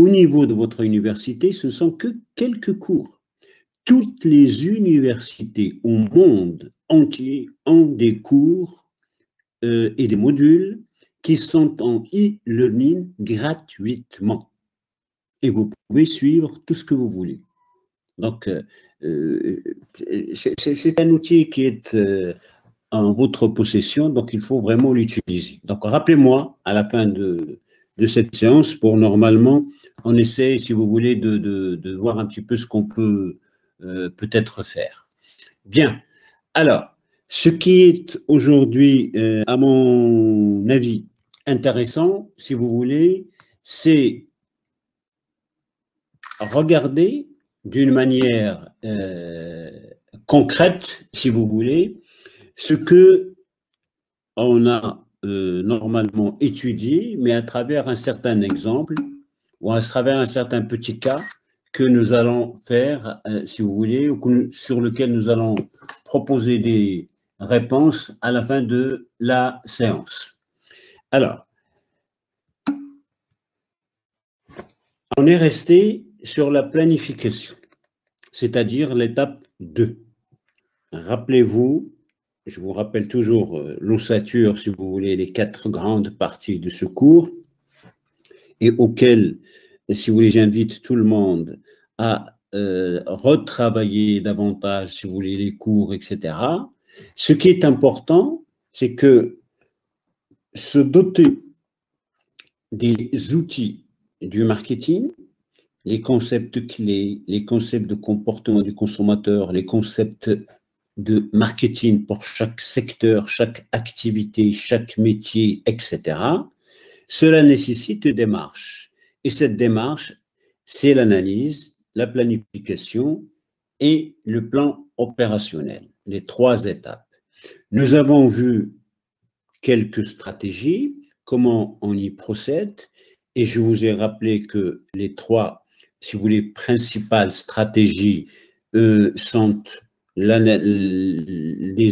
au niveau de votre université, ce ne sont que quelques cours. Toutes les universités au monde entier ont des cours et des modules qui sont en e-learning gratuitement. Et vous pouvez suivre tout ce que vous voulez. Donc, c'est un outil qui est en votre possession, donc il faut vraiment l'utiliser. Donc, rappelez-moi à la fin de cette séance pour normalement, on essaie, si vous voulez, de voir un petit peu ce qu'on peut peut-être faire. Bien. Alors, ce qui est aujourd'hui, à mon avis, intéressant, si vous voulez, c'est regarder d'une manière concrète, si vous voulez, ce que on a normalement étudié, mais à travers un certain exemple ou à travers un certain petit cas que nous allons faire, si vous voulez, ou sur lequel nous allons proposer des réponses à la fin de la séance. Alors, on est resté sur la planification, c'est-à-dire l'étape 2. Rappelez-vous, je vous rappelle toujours l'ossature, si vous voulez, les 4 grandes parties de ce cours, et auquel, si vous voulez, j'invite tout le monde à retravailler davantage, si vous voulez, les cours, etc. Ce qui est important, c'est que se doter des outils du marketing, les concepts clés, les concepts de comportement du consommateur, les concepts de marketing pour chaque secteur, chaque activité, chaque métier, etc. Cela nécessite une démarche. Et cette démarche, c'est l'analyse, la planification et le plan opérationnel, les 3 étapes. Nous avons vu quelques stratégies, comment on y procède, et je vous ai rappelé que les 3, si vous voulez, principales stratégies sont des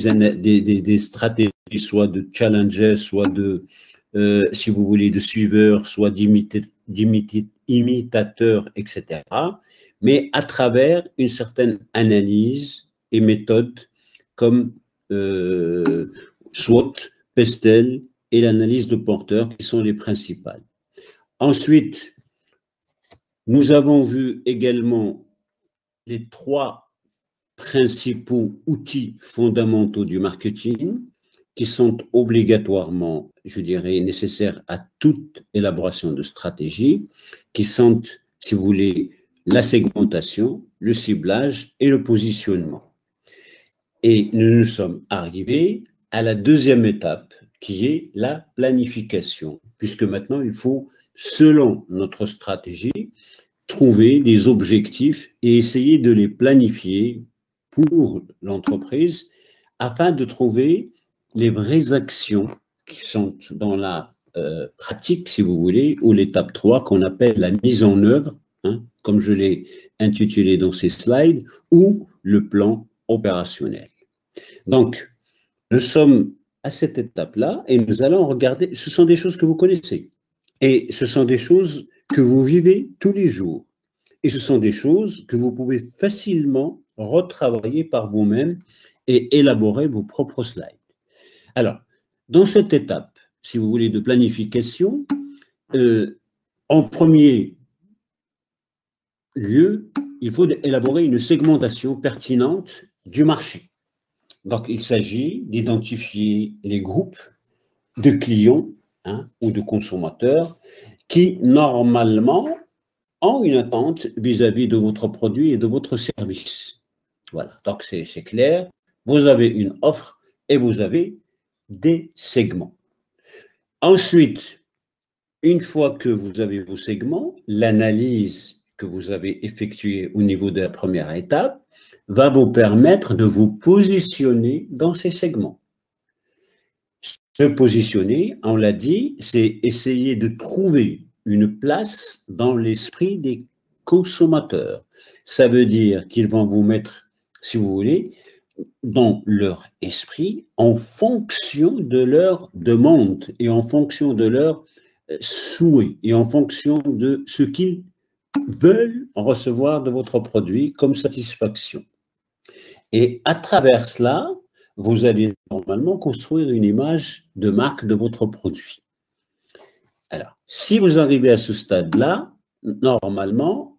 stratégies soit de challenger, soit de, si vous voulez, de suiveurs, soit d'imitateurs, etc., mais à travers une certaine analyse et méthode comme SWOT, PESTEL et l'analyse de porteurs qui sont les principales. Ensuite, nous avons vu également les 3 principaux outils fondamentaux du marketing qui sont obligatoirement, je dirais, nécessaires à toute élaboration de stratégie, qui sont, si vous voulez, la segmentation, le ciblage et le positionnement. Et nous sommes arrivés à la 2e étape, qui est la planification, puisque maintenant, il faut, selon notre stratégie, trouver des objectifs et essayer de les planifier pour l'entreprise afin de trouver les vraies actions qui sont dans la pratique, si vous voulez, ou l'étape 3 qu'on appelle la mise en œuvre, hein, comme je l'ai intitulé dans ces slides, ou le plan opérationnel. Donc, nous sommes à cette étape-là et nous allons regarder, ce sont des choses que vous connaissez et ce sont des choses que vous vivez tous les jours et ce sont des choses que vous pouvez facilement retravailler par vous-même et élaborer vos propres slides. Alors, dans cette étape, si vous voulez, de planification, en premier lieu, il faut élaborer une segmentation pertinente du marché. Donc, il s'agit d'identifier les groupes de clients, hein, ou de consommateurs qui, normalement, ont une attente vis-à-vis de votre produit et de votre service. Voilà, donc c'est clair. Vous avez une offre et vous avez des segments. Ensuite, une fois que vous avez vos segments, l'analyse que vous avez effectuée au niveau de la première étape va vous permettre de vous positionner dans ces segments. Se positionner, on l'a dit, c'est essayer de trouver une place dans l'esprit des consommateurs. Ça veut dire qu'ils vont vous mettre, si vous voulez, dans leur esprit en fonction de leur demande et en fonction de leurs souhaits et en fonction de ce qu'ils veulent recevoir de votre produit comme satisfaction. Et à travers cela, vous allez normalement construire une image de marque de votre produit. Alors, si vous arrivez à ce stade-là, normalement,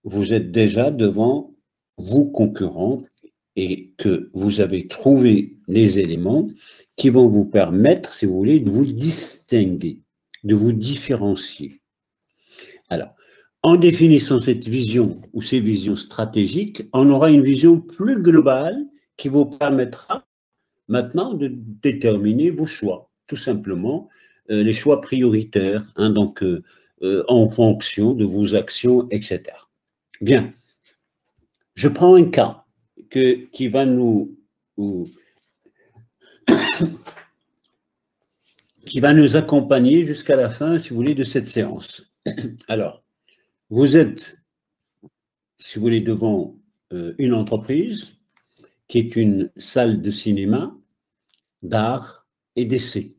vous êtes déjà devant vos concurrents et que vous avez trouvé les éléments qui vont vous permettre, si vous voulez, de vous distinguer, de vous différencier. Alors, en définissant cette vision ou ces visions stratégiques, on aura une vision plus globale qui vous permettra maintenant de déterminer vos choix, tout simplement, les choix prioritaires, hein, donc en fonction de vos actions, etc. Bien, je prends un cas qui va qui va nous accompagner jusqu'à la fin, si vous voulez, de cette séance. Alors, vous êtes, si vous voulez, devant une entreprise qui est une salle de cinéma d'art et d'essai,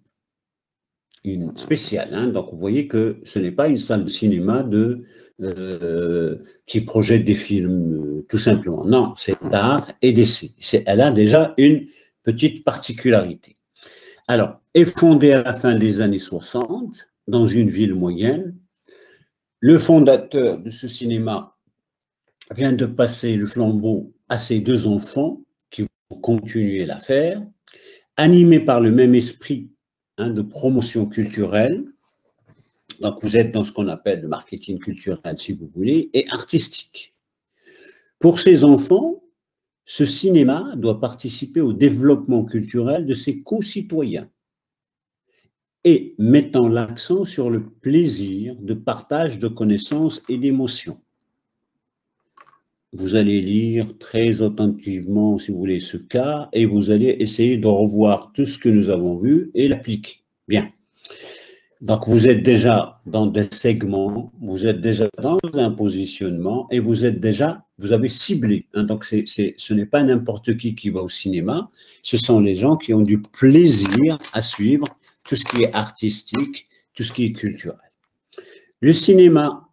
une spéciale. Hein, donc, vous voyez que ce n'est pas une salle de cinéma qui projette des films, tout simplement. Non, c'est d'art et d'essai. Elle a déjà une petite particularité. Alors, est fondée à la fin des années 60, dans une ville moyenne. Le fondateur de ce cinéma vient de passer le flambeau à ses deux enfants qui vont continuer l'affaire, animés par le même esprit de promotion culturelle. Donc, vous êtes dans ce qu'on appelle le marketing culturel, si vous voulez, et artistique. Pour ces enfants, ce cinéma doit participer au développement culturel de ses concitoyens et mettant l'accent sur le plaisir de partage de connaissances et d'émotions. Vous allez lire très attentivement, si vous voulez, ce cas, et vous allez essayer de revoir tout ce que nous avons vu et l'appliquer. Bien. Donc, vous êtes déjà dans des segments, vous êtes déjà dans un positionnement, et vous avez ciblé. Hein, donc, ce n'est pas n'importe qui va au cinéma, ce sont les gens qui ont du plaisir à suivre tout ce qui est artistique, tout ce qui est culturel. Le cinéma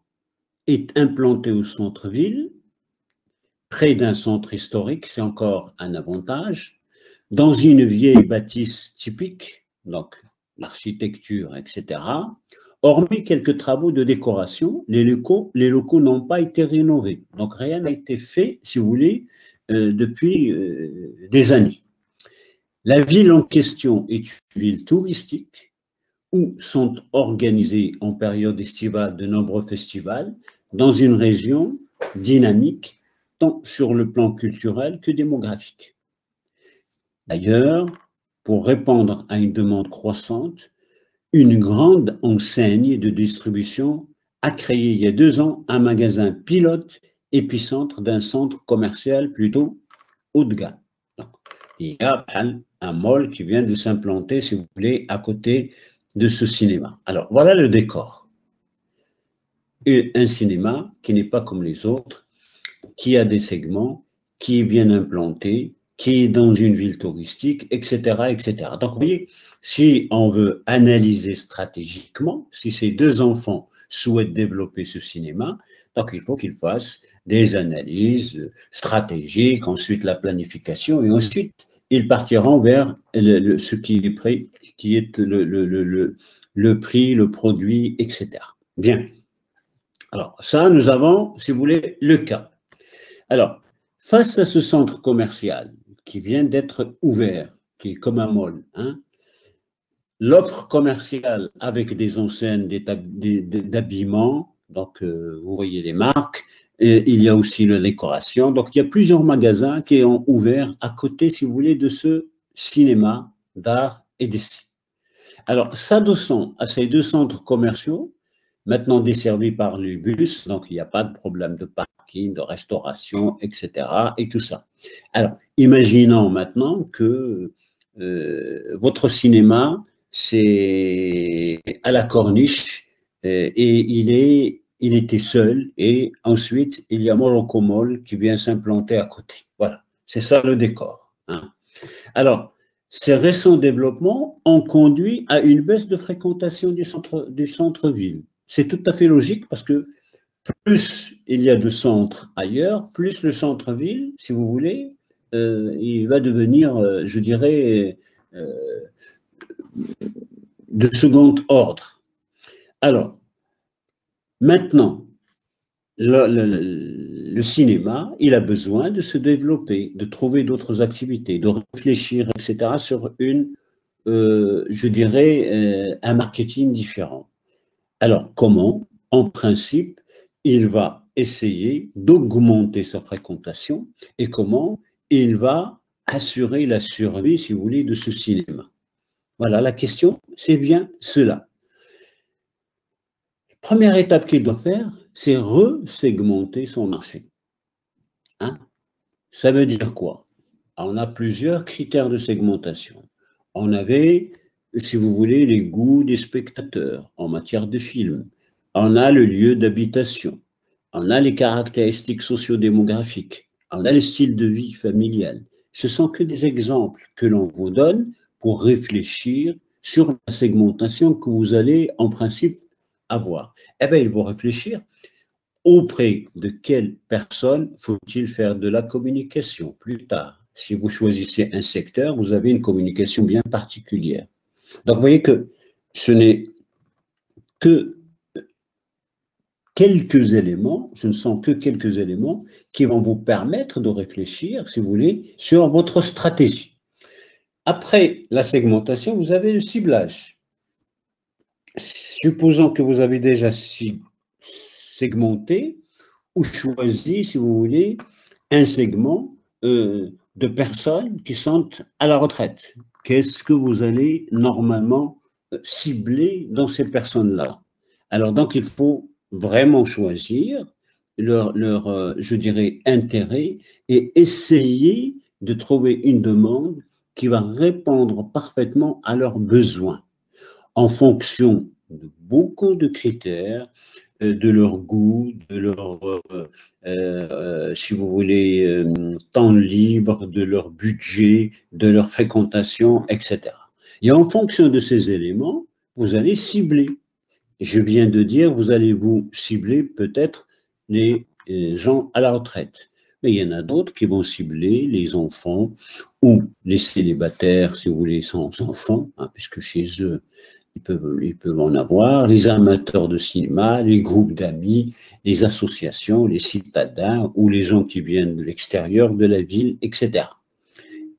est implanté au centre-ville, près d'un centre historique, c'est encore un avantage, dans une vieille bâtisse typique, donc l'architecture, etc. Hormis quelques travaux de décoration, les locaux n'ont pas été rénovés. Donc rien n'a été fait, si vous voulez, depuis des années. La ville en question est une ville touristique où sont organisés en période estivale de nombreux festivals dans une région dynamique tant sur le plan culturel que démographique. D'ailleurs, pour répondre à une demande croissante, une grande enseigne de distribution a créé il y a 2 ans un magasin pilote épicentre d'un centre commercial plutôt haut de gamme. Donc, il y a un mall qui vient de s'implanter, si vous voulez, à côté de ce cinéma. Alors, voilà le décor. Et un cinéma qui n'est pas comme les autres, qui a des segments, qui est bien implanté, qui est dans une ville touristique, etc., etc. Donc, vous voyez, si on veut analyser stratégiquement, si ces deux enfants souhaitent développer ce cinéma, donc il faut qu'ils fassent des analyses stratégiques, ensuite la planification, et ensuite ils partiront vers ce qui est prêt, qui est le prix, le produit, etc. Bien. Alors, ça, nous avons, si vous voulez, le cas. Alors, face à ce centre commercial qui vient d'être ouvert, qui est comme un mall, hein, l'offre commerciale avec des enseignes d'habillement, donc vous voyez les marques, et il y a aussi la décoration, donc il y a plusieurs magasins qui ont ouvert à côté, si vous voulez, de ce cinéma d'art et d'essai. Alors, s'adossant à ces deux centres commerciaux, maintenant desservis par les bus, donc il n'y a pas de problème de parking, de restauration, etc. et tout ça. Alors, imaginons maintenant que votre cinéma, c'est à la Corniche et il était seul et ensuite il y a Morocco Mall qui vient s'implanter à côté. Voilà, c'est ça le décor. Hein. Alors, ces récents développements ont conduit à une baisse de fréquentation du centre-ville. C'est tout à fait logique parce que plus il y a de centres ailleurs, plus le centre-ville, si vous voulez, il va devenir, je dirais, de second ordre. Alors, maintenant, le cinéma, il a besoin de se développer, de trouver d'autres activités, de réfléchir, etc., sur je dirais, un marketing différent. Alors, comment? En principe, il va essayer d'augmenter sa fréquentation et comment il va assurer la survie, si vous voulez, de ce cinéma. Voilà, la question, c'est bien cela. Première étape qu'il doit faire, c'est resegmenter son marché. Hein? Ça veut dire quoi? On a plusieurs critères de segmentation. On avait, si vous voulez, les goûts des spectateurs en matière de films. On a le lieu d'habitation. On a les caractéristiques sociodémographiques. On a le style de vie familial. Ce sont que des exemples que l'on vous donne pour réfléchir sur la segmentation que vous allez, en principe, avoir. Eh bien, il faut réfléchir auprès de quelle personne faut-il faire de la communication plus tard. Si vous choisissez un secteur, vous avez une communication bien particulière. Donc, vous voyez que ce n'est que quelques éléments, ce ne sont que quelques éléments qui vont vous permettre de réfléchir, si vous voulez, sur votre stratégie. Après la segmentation, vous avez le ciblage. Supposons que vous avez déjà segmenté ou choisi, si vous voulez, un segment de personnes qui sont à la retraite. Qu'est-ce que vous allez normalement cibler dans ces personnes-là? Alors, donc, il faut vraiment choisir leur je dirais, intérêt et essayer de trouver une demande qui va répondre parfaitement à leurs besoins en fonction de beaucoup de critères, de leur goût, de leur, si vous voulez, temps libre, de leur budget, de leur fréquentation, etc. Et en fonction de ces éléments, vous allez cibler. Je viens de dire, vous allez vous cibler peut-être les gens à la retraite. Mais il y en a d'autres qui vont cibler les enfants ou les célibataires, si vous voulez, sans enfants, hein, puisque chez eux, ils peuvent en avoir, les amateurs de cinéma, les groupes d'amis, les associations, les citadins ou les gens qui viennent de l'extérieur de la ville, etc.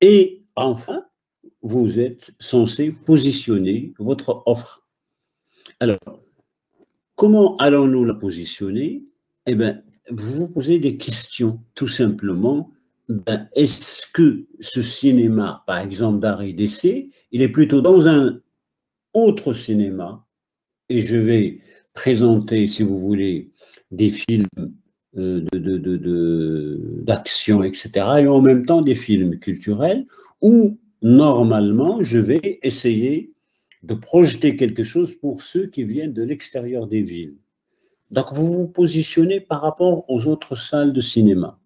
Et enfin, vous êtes censé positionner votre offre. Alors, comment allons-nous la positionner? Eh bien, vous vous posez des questions, tout simplement. Ben, est-ce que ce cinéma, par exemple, d'art et d'essai, il est plutôt dans un autre cinéma, et je vais présenter, si vous voulez, des films d'action, etc., et en même temps des films culturels, où normalement, je vais essayer de projeter quelque chose pour ceux qui viennent de l'extérieur des villes. Donc, vous vous positionnez par rapport aux autres salles de cinéma.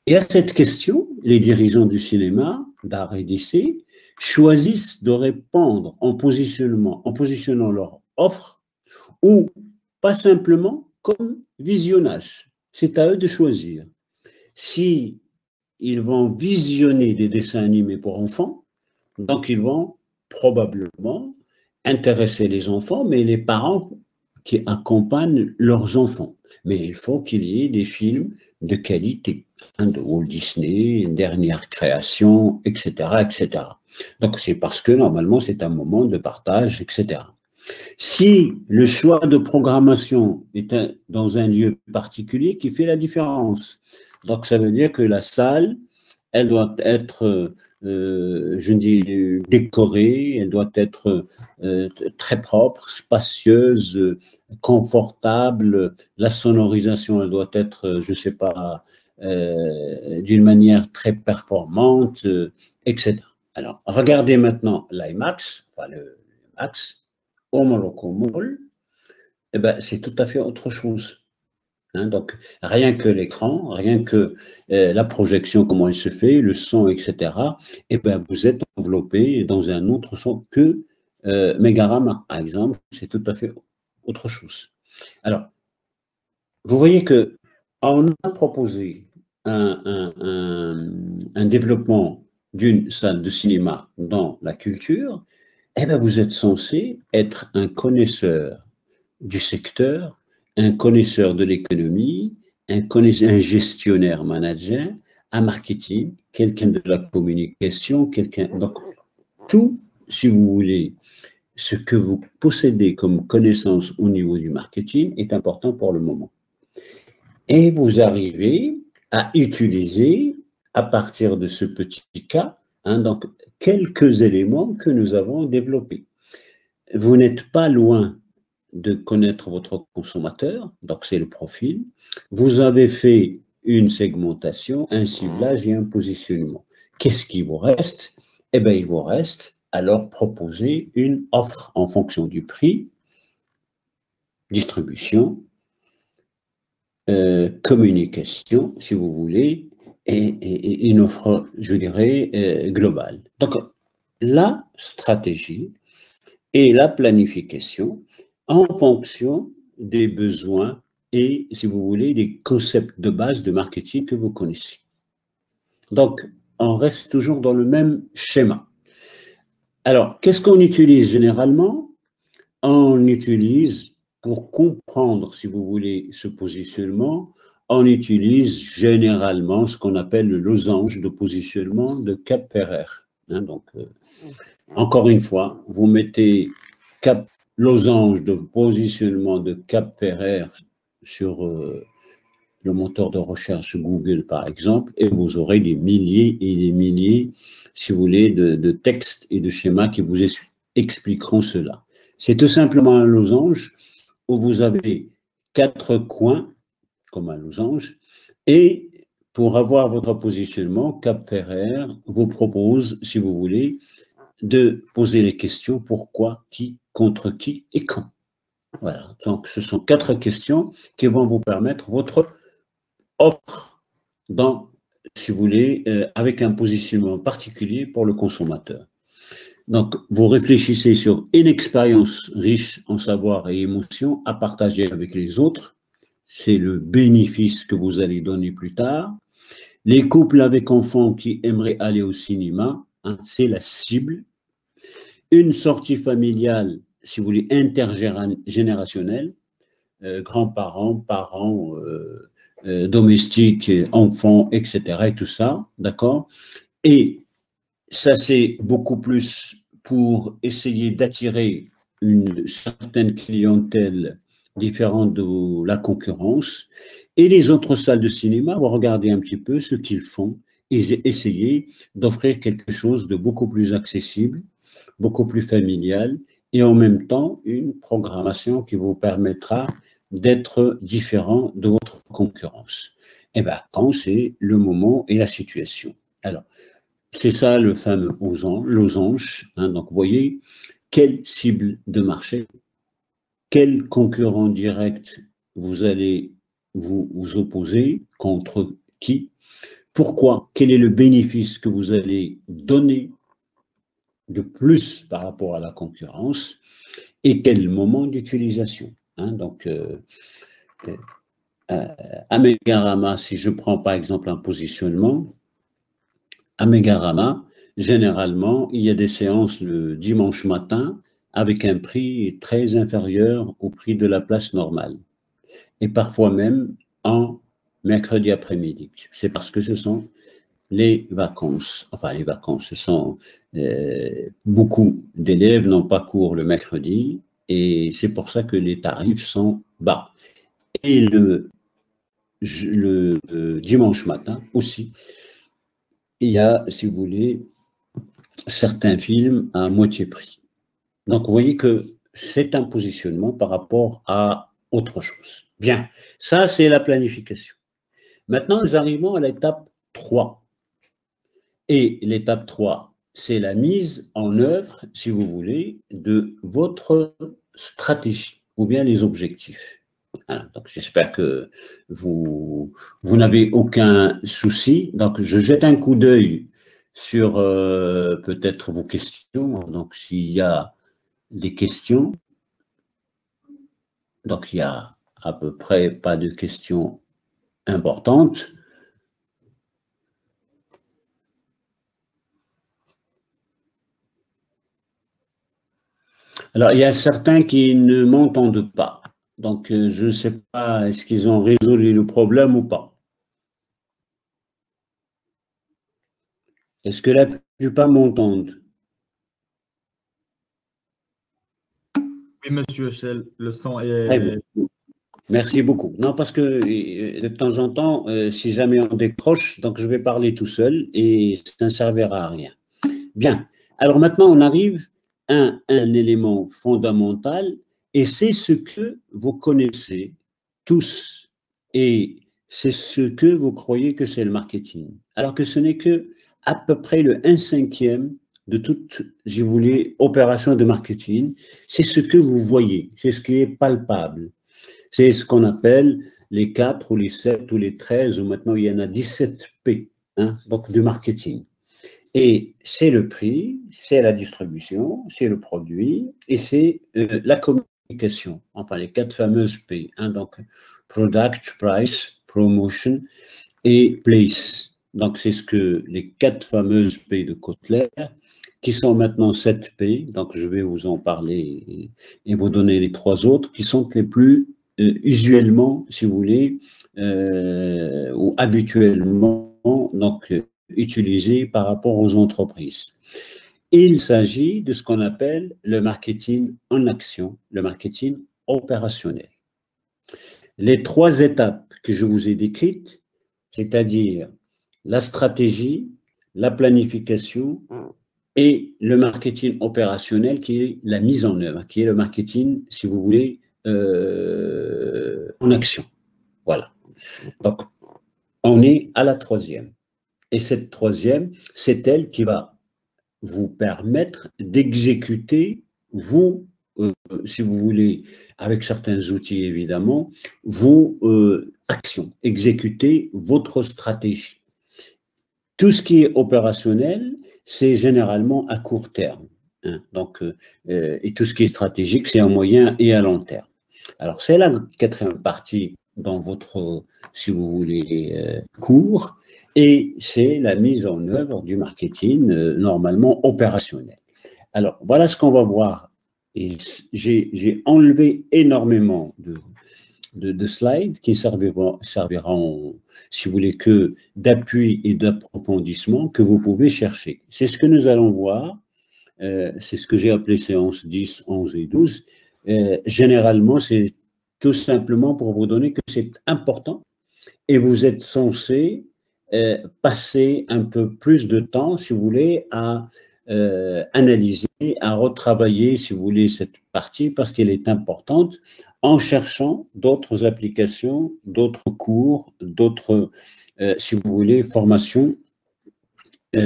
Et à cette question, les dirigeants du cinéma, d'art et d'essai, choisissent de répondre en positionnant leur offre ou pas simplement comme visionnage. C'est à eux de choisir. Si ils vont visionner des dessins animés pour enfants, donc ils vont probablement intéresser les enfants, mais les parents qui accompagnent leurs enfants. Mais il faut qu'il y ait des films de qualité, hein, de Walt Disney, une dernière création, etc., etc. Donc c'est parce que normalement c'est un moment de partage, etc. Si le choix de programmation est dans un lieu particulier qui fait la différence, donc ça veut dire que la salle, elle doit être, je dis, décorée, elle doit être très propre, spacieuse, confortable, la sonorisation, elle doit être, je ne sais pas, d'une manière très performante, etc. Alors, regardez maintenant l'IMAX, enfin le IMAX, au Morocco Mall, eh ben, c'est tout à fait autre chose. Hein, donc, rien que l'écran, rien que la projection, comment elle se fait, le son, etc., eh ben, vous êtes enveloppé dans un autre son que Megarama, par exemple, c'est tout à fait autre chose. Alors, vous voyez que on a proposé un développement d'une salle de cinéma dans la culture, eh bien, vous êtes censé être un connaisseur du secteur, un connaisseur de l'économie, un gestionnaire manager, un marketing, quelqu'un de la communication, quelqu'un. Donc, tout, si vous voulez, ce que vous possédez comme connaissance au niveau du marketing est important pour le moment. Et vous arrivez à utiliser, à partir de ce petit cas, donc quelques éléments que nous avons développés. Vous n'êtes pas loin de connaître votre consommateur, donc c'est le profil. Vous avez fait une segmentation, un ciblage et un positionnement. Qu'est-ce qui vous reste? Eh bien, il vous reste alors proposer une offre en fonction du prix, distribution, communication, si vous voulez, et une offre, je dirais, globale. Donc, la stratégie et la planification en fonction des besoins et, si vous voulez, des concepts de base de marketing que vous connaissez. Donc, on reste toujours dans le même schéma. Alors, qu'est-ce qu'on utilise généralement? On utilise, pour comprendre, si vous voulez, ce positionnement, on utilise généralement ce qu'on appelle le losange de positionnement de Cap-Ferrer. Donc, encore une fois, vous mettez losange de positionnement de Cap-Ferrer sur le moteur de recherche Google, par exemple, et vous aurez des milliers et des milliers, si vous voulez, de textes et de schémas qui vous expliqueront cela. C'est tout simplement un losange où vous avez 4 coins, comme un losange, et pour avoir votre positionnement, Cap-Ferrer vous propose, si vous voulez, de poser les questions pourquoi, qui, contre qui et quand. Voilà, donc ce sont 4 questions qui vont vous permettre votre offre dans, si vous voulez, avec un positionnement particulier pour le consommateur. Donc, vous réfléchissez sur une expérience riche en savoir et émotions à partager avec les autres. C'est le bénéfice que vous allez donner plus tard. Les couples avec enfants qui aimeraient aller au cinéma, c'est la cible. Une sortie familiale, si vous voulez, intergénérationnelle, grands-parents, parents, domestiques, enfants, etc. et tout ça, d'accord? Et ça, c'est beaucoup plus pour essayer d'attirer une certaine clientèle différente de la concurrence. Et les autres salles de cinéma vont regarder un petit peu ce qu'ils font et essayer d'offrir quelque chose de beaucoup plus accessible, beaucoup plus familial et en même temps une programmation qui vous permettra d'être différent de votre concurrence. Et bien, quand c'est le moment et la situation. Alors, c'est ça le fameux losange. Donc, vous voyez, quelle cible de marché, quel concurrent direct vous allez vous opposer, contre qui, pourquoi, quel est le bénéfice que vous allez donner de plus par rapport à la concurrence et quel moment d'utilisation. Donc, à Megarama, si je prends par exemple un positionnement, à Megarama, généralement, il y a des séances le dimanche matin avec un prix très inférieur au prix de la place normale. Et parfois même en mercredi après-midi. C'est parce que ce sont les vacances. Enfin, les vacances, ce sont beaucoup d'élèves n'ont pas cours le mercredi et c'est pour ça que les tarifs sont bas. Et le dimanche matin aussi, il y a, si vous voulez, certains films à moitié prix. Donc, vous voyez que c'est un positionnement par rapport à autre chose. Bien, ça, c'est la planification. Maintenant, nous arrivons à l'étape 3. Et l'étape 3, c'est la mise en œuvre, si vous voulez, de votre stratégie ou bien les objectifs. Alors, donc, j'espère que vous n'avez aucun souci. Donc, je jette un coup d'œil sur peut-être vos questions. Donc, s'il y a des questions, donc il y a à peu près pas de questions importantes. Alors, il y a certains qui ne m'entendent pas. Donc, je ne sais pas, est-ce qu'ils ont résolu le problème ou pas? Est-ce que la plupart m'entendent? Oui, monsieur, le son Très bien. est... Merci beaucoup. Non, parce que de temps en temps, si jamais on décroche, donc je vais parler tout seul et ça ne servira à rien. Bien. Alors maintenant, on arrive à un élément fondamental et c'est ce que vous connaissez tous et c'est ce que vous croyez que c'est le marketing. Alors que ce n'est que à peu près le 1/5 de toute, si vous voulez, opération de marketing. C'est ce que vous voyez, c'est ce qui est palpable. C'est ce qu'on appelle les 4 ou les 7 ou les 13, ou maintenant il y en a 17 P, hein, donc du marketing. Et c'est le prix, c'est la distribution, c'est le produit et c'est la communication. Enfin, les 4 fameuses P, hein, donc product, price, promotion et place. Donc, c'est ce que les 4 fameuses P de Kotler, qui sont maintenant 7 P, donc je vais vous en parler et vous donner les 3 autres, qui sont les plus usuellement, si vous voulez, ou habituellement, donc utilisés par rapport aux entreprises. Il s'agit de ce qu'on appelle le marketing en action, le marketing opérationnel. Les 3 étapes que je vous ai décrites, c'est-à-dire la stratégie, la planification et le marketing opérationnel qui est la mise en œuvre, qui est le marketing, si vous voulez, en action. Voilà. Donc, on est à la 3e. Et cette 3e, c'est elle qui va vous permettre d'exécuter, vous, si vous voulez, avec certains outils évidemment, vos actions, exécuter votre stratégie. Tout ce qui est opérationnel, c'est généralement à court terme. Hein, donc, et tout ce qui est stratégique, c'est à moyen et à long terme. Alors, c'est la 4e partie dans votre, si vous voulez, cours, et c'est la mise en œuvre du marketing normalement opérationnel. Alors, voilà ce qu'on va voir. Et j'ai enlevé énormément de slides qui serviront, si vous voulez, que d'appui et d'approfondissement que vous pouvez chercher. C'est ce que nous allons voir. C'est ce que j'ai appelé séance 10, 11 et 12. Généralement, c'est tout simplement pour vous donner que c'est important et vous êtes censé passer un peu plus de temps, si vous voulez, à analyser, à retravailler, si vous voulez, cette partie parce qu'elle est importante en cherchant d'autres applications, d'autres cours, d'autres, si vous voulez, formations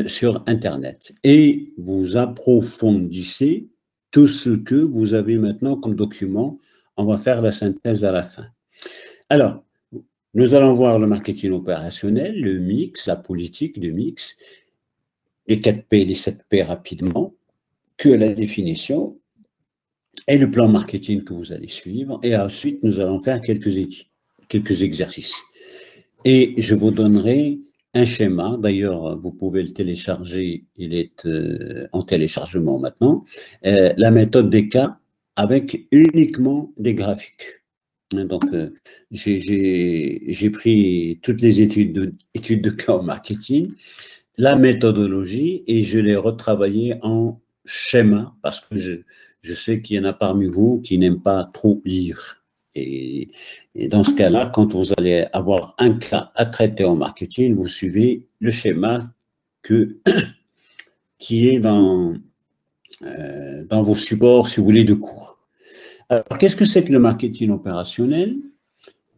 sur Internet. Et vous approfondissez tout ce que vous avez maintenant comme document. On va faire la synthèse à la fin. Alors, nous allons voir le marketing opérationnel, le mix, la politique de mix, les 4 P et les 7 P rapidement, que la définition et le plan marketing que vous allez suivre. Et ensuite, nous allons faire quelques exercices. Et je vous donnerai un schéma. D'ailleurs, vous pouvez le télécharger. Il est en téléchargement maintenant. La méthode des cas avec uniquement des graphiques. Donc, j'ai pris toutes les études de cas en marketing, la méthodologie, et je l'ai retravaillée en schéma parce que je sais qu'il y en a parmi vous qui n'aiment pas trop lire. Et dans ce cas-là, quand vous allez avoir un cas à traiter en marketing, vous suivez le schéma qui est dans vos supports, si vous voulez, de cours. Alors, qu'est-ce que c'est que le marketing opérationnel?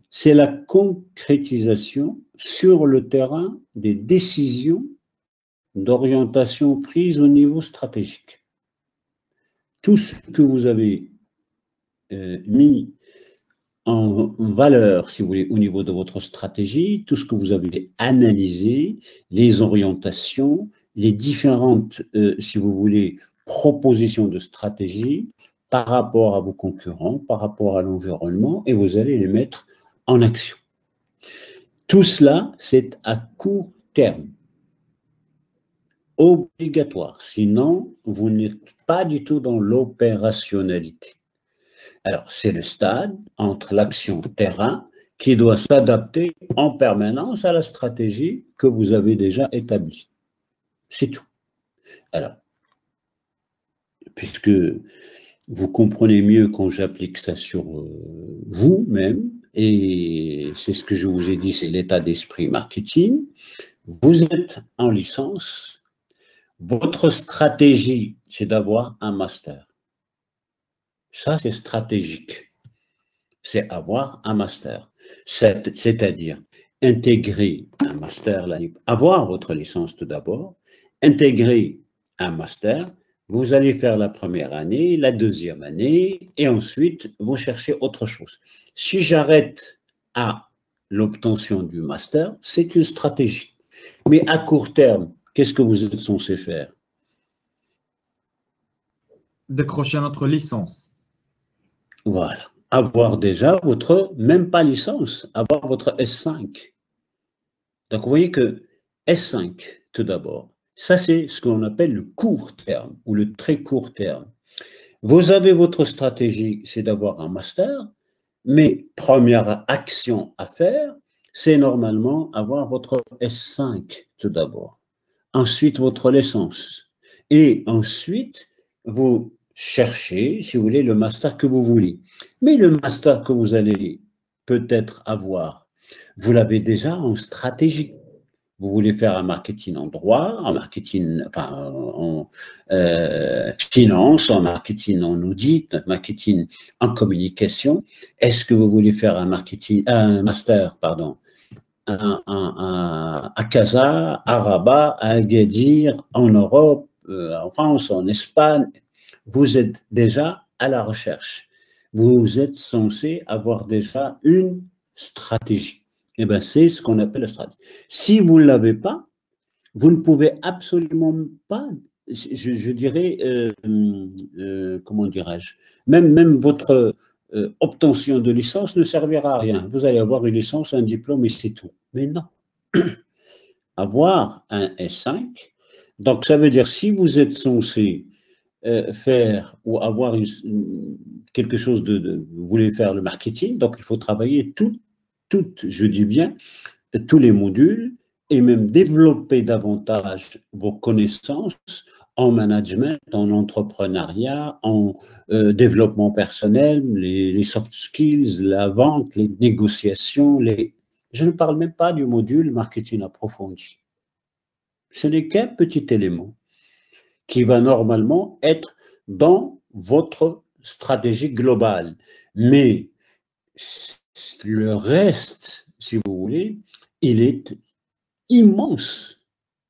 C'est la concrétisation sur le terrain des décisions d'orientation prises au niveau stratégique. Tout ce que vous avez mis en valeur, si vous voulez, au niveau de votre stratégie, tout ce que vous avez analysé, les orientations, les différentes, si vous voulez, propositions de stratégie, par rapport à vos concurrents, par rapport à l'environnement, et vous allez les mettre en action. Tout cela, c'est à court terme. Obligatoire. Sinon, vous n'êtes pas du tout dans l'opérationnalité. Alors, c'est le stade entre l'action terrain qui doit s'adapter en permanence à la stratégie que vous avez déjà établie. C'est tout. Alors, puisque vous comprenez mieux quand j'applique ça sur vous-même, et c'est ce que je vous ai dit, c'est l'état d'esprit marketing, vous êtes en licence, votre stratégie, c'est d'avoir un master. Ça, c'est stratégique. C'est avoir un master. C'est-à-dire intégrer un master, avoir votre licence tout d'abord, intégrer un master, vous allez faire la première année, la deuxième année, et ensuite, vous cherchez autre chose. Si j'arrête à l'obtention du master, c'est une stratégie. Mais à court terme, qu'est-ce que vous êtes censé faire? Décrocher notre licence. Voilà. Avoir déjà votre, même pas licence, avoir votre S5. Donc, vous voyez que S5, tout d'abord, ça c'est ce qu'on appelle le court terme ou le très court terme. Vous avez votre stratégie, c'est d'avoir un master, mais première action à faire, c'est normalement avoir votre S5 tout d'abord. Ensuite, votre licence. Et ensuite, vous cherchez, si vous voulez, le master que vous voulez. Mais le master que vous allez peut-être avoir, vous l'avez déjà en stratégie. Vous voulez faire un marketing en droit, en marketing, enfin, en finance, en marketing en audit, en marketing en communication. Est-ce que vous voulez faire un master, pardon, à Casa, à Rabat, à Agadir, en Europe, en France, en Espagne? Vous êtes déjà à la recherche. Vous êtes censé avoir déjà une stratégie. Eh bien, c'est ce qu'on appelle la stratégie. Si vous ne l'avez pas, vous ne pouvez absolument pas, je dirais, comment dirais-je, même votre obtention de licence ne servira à rien. Vous allez avoir une licence, un diplôme et c'est tout. Mais non. Avoir un S5, donc ça veut dire si vous êtes censé faire ou avoir quelque chose vous voulez faire le marketing, donc il faut travailler je dis bien, tous les modules et même développer davantage vos connaissances en management, en entrepreneuriat, en développement personnel, les soft skills, la vente, les négociations. Je ne parle même pas du module marketing approfondi. Ce n'est qu'un petit élément qui va normalement être dans votre stratégie globale. Mais le reste, si vous voulez, il est immense.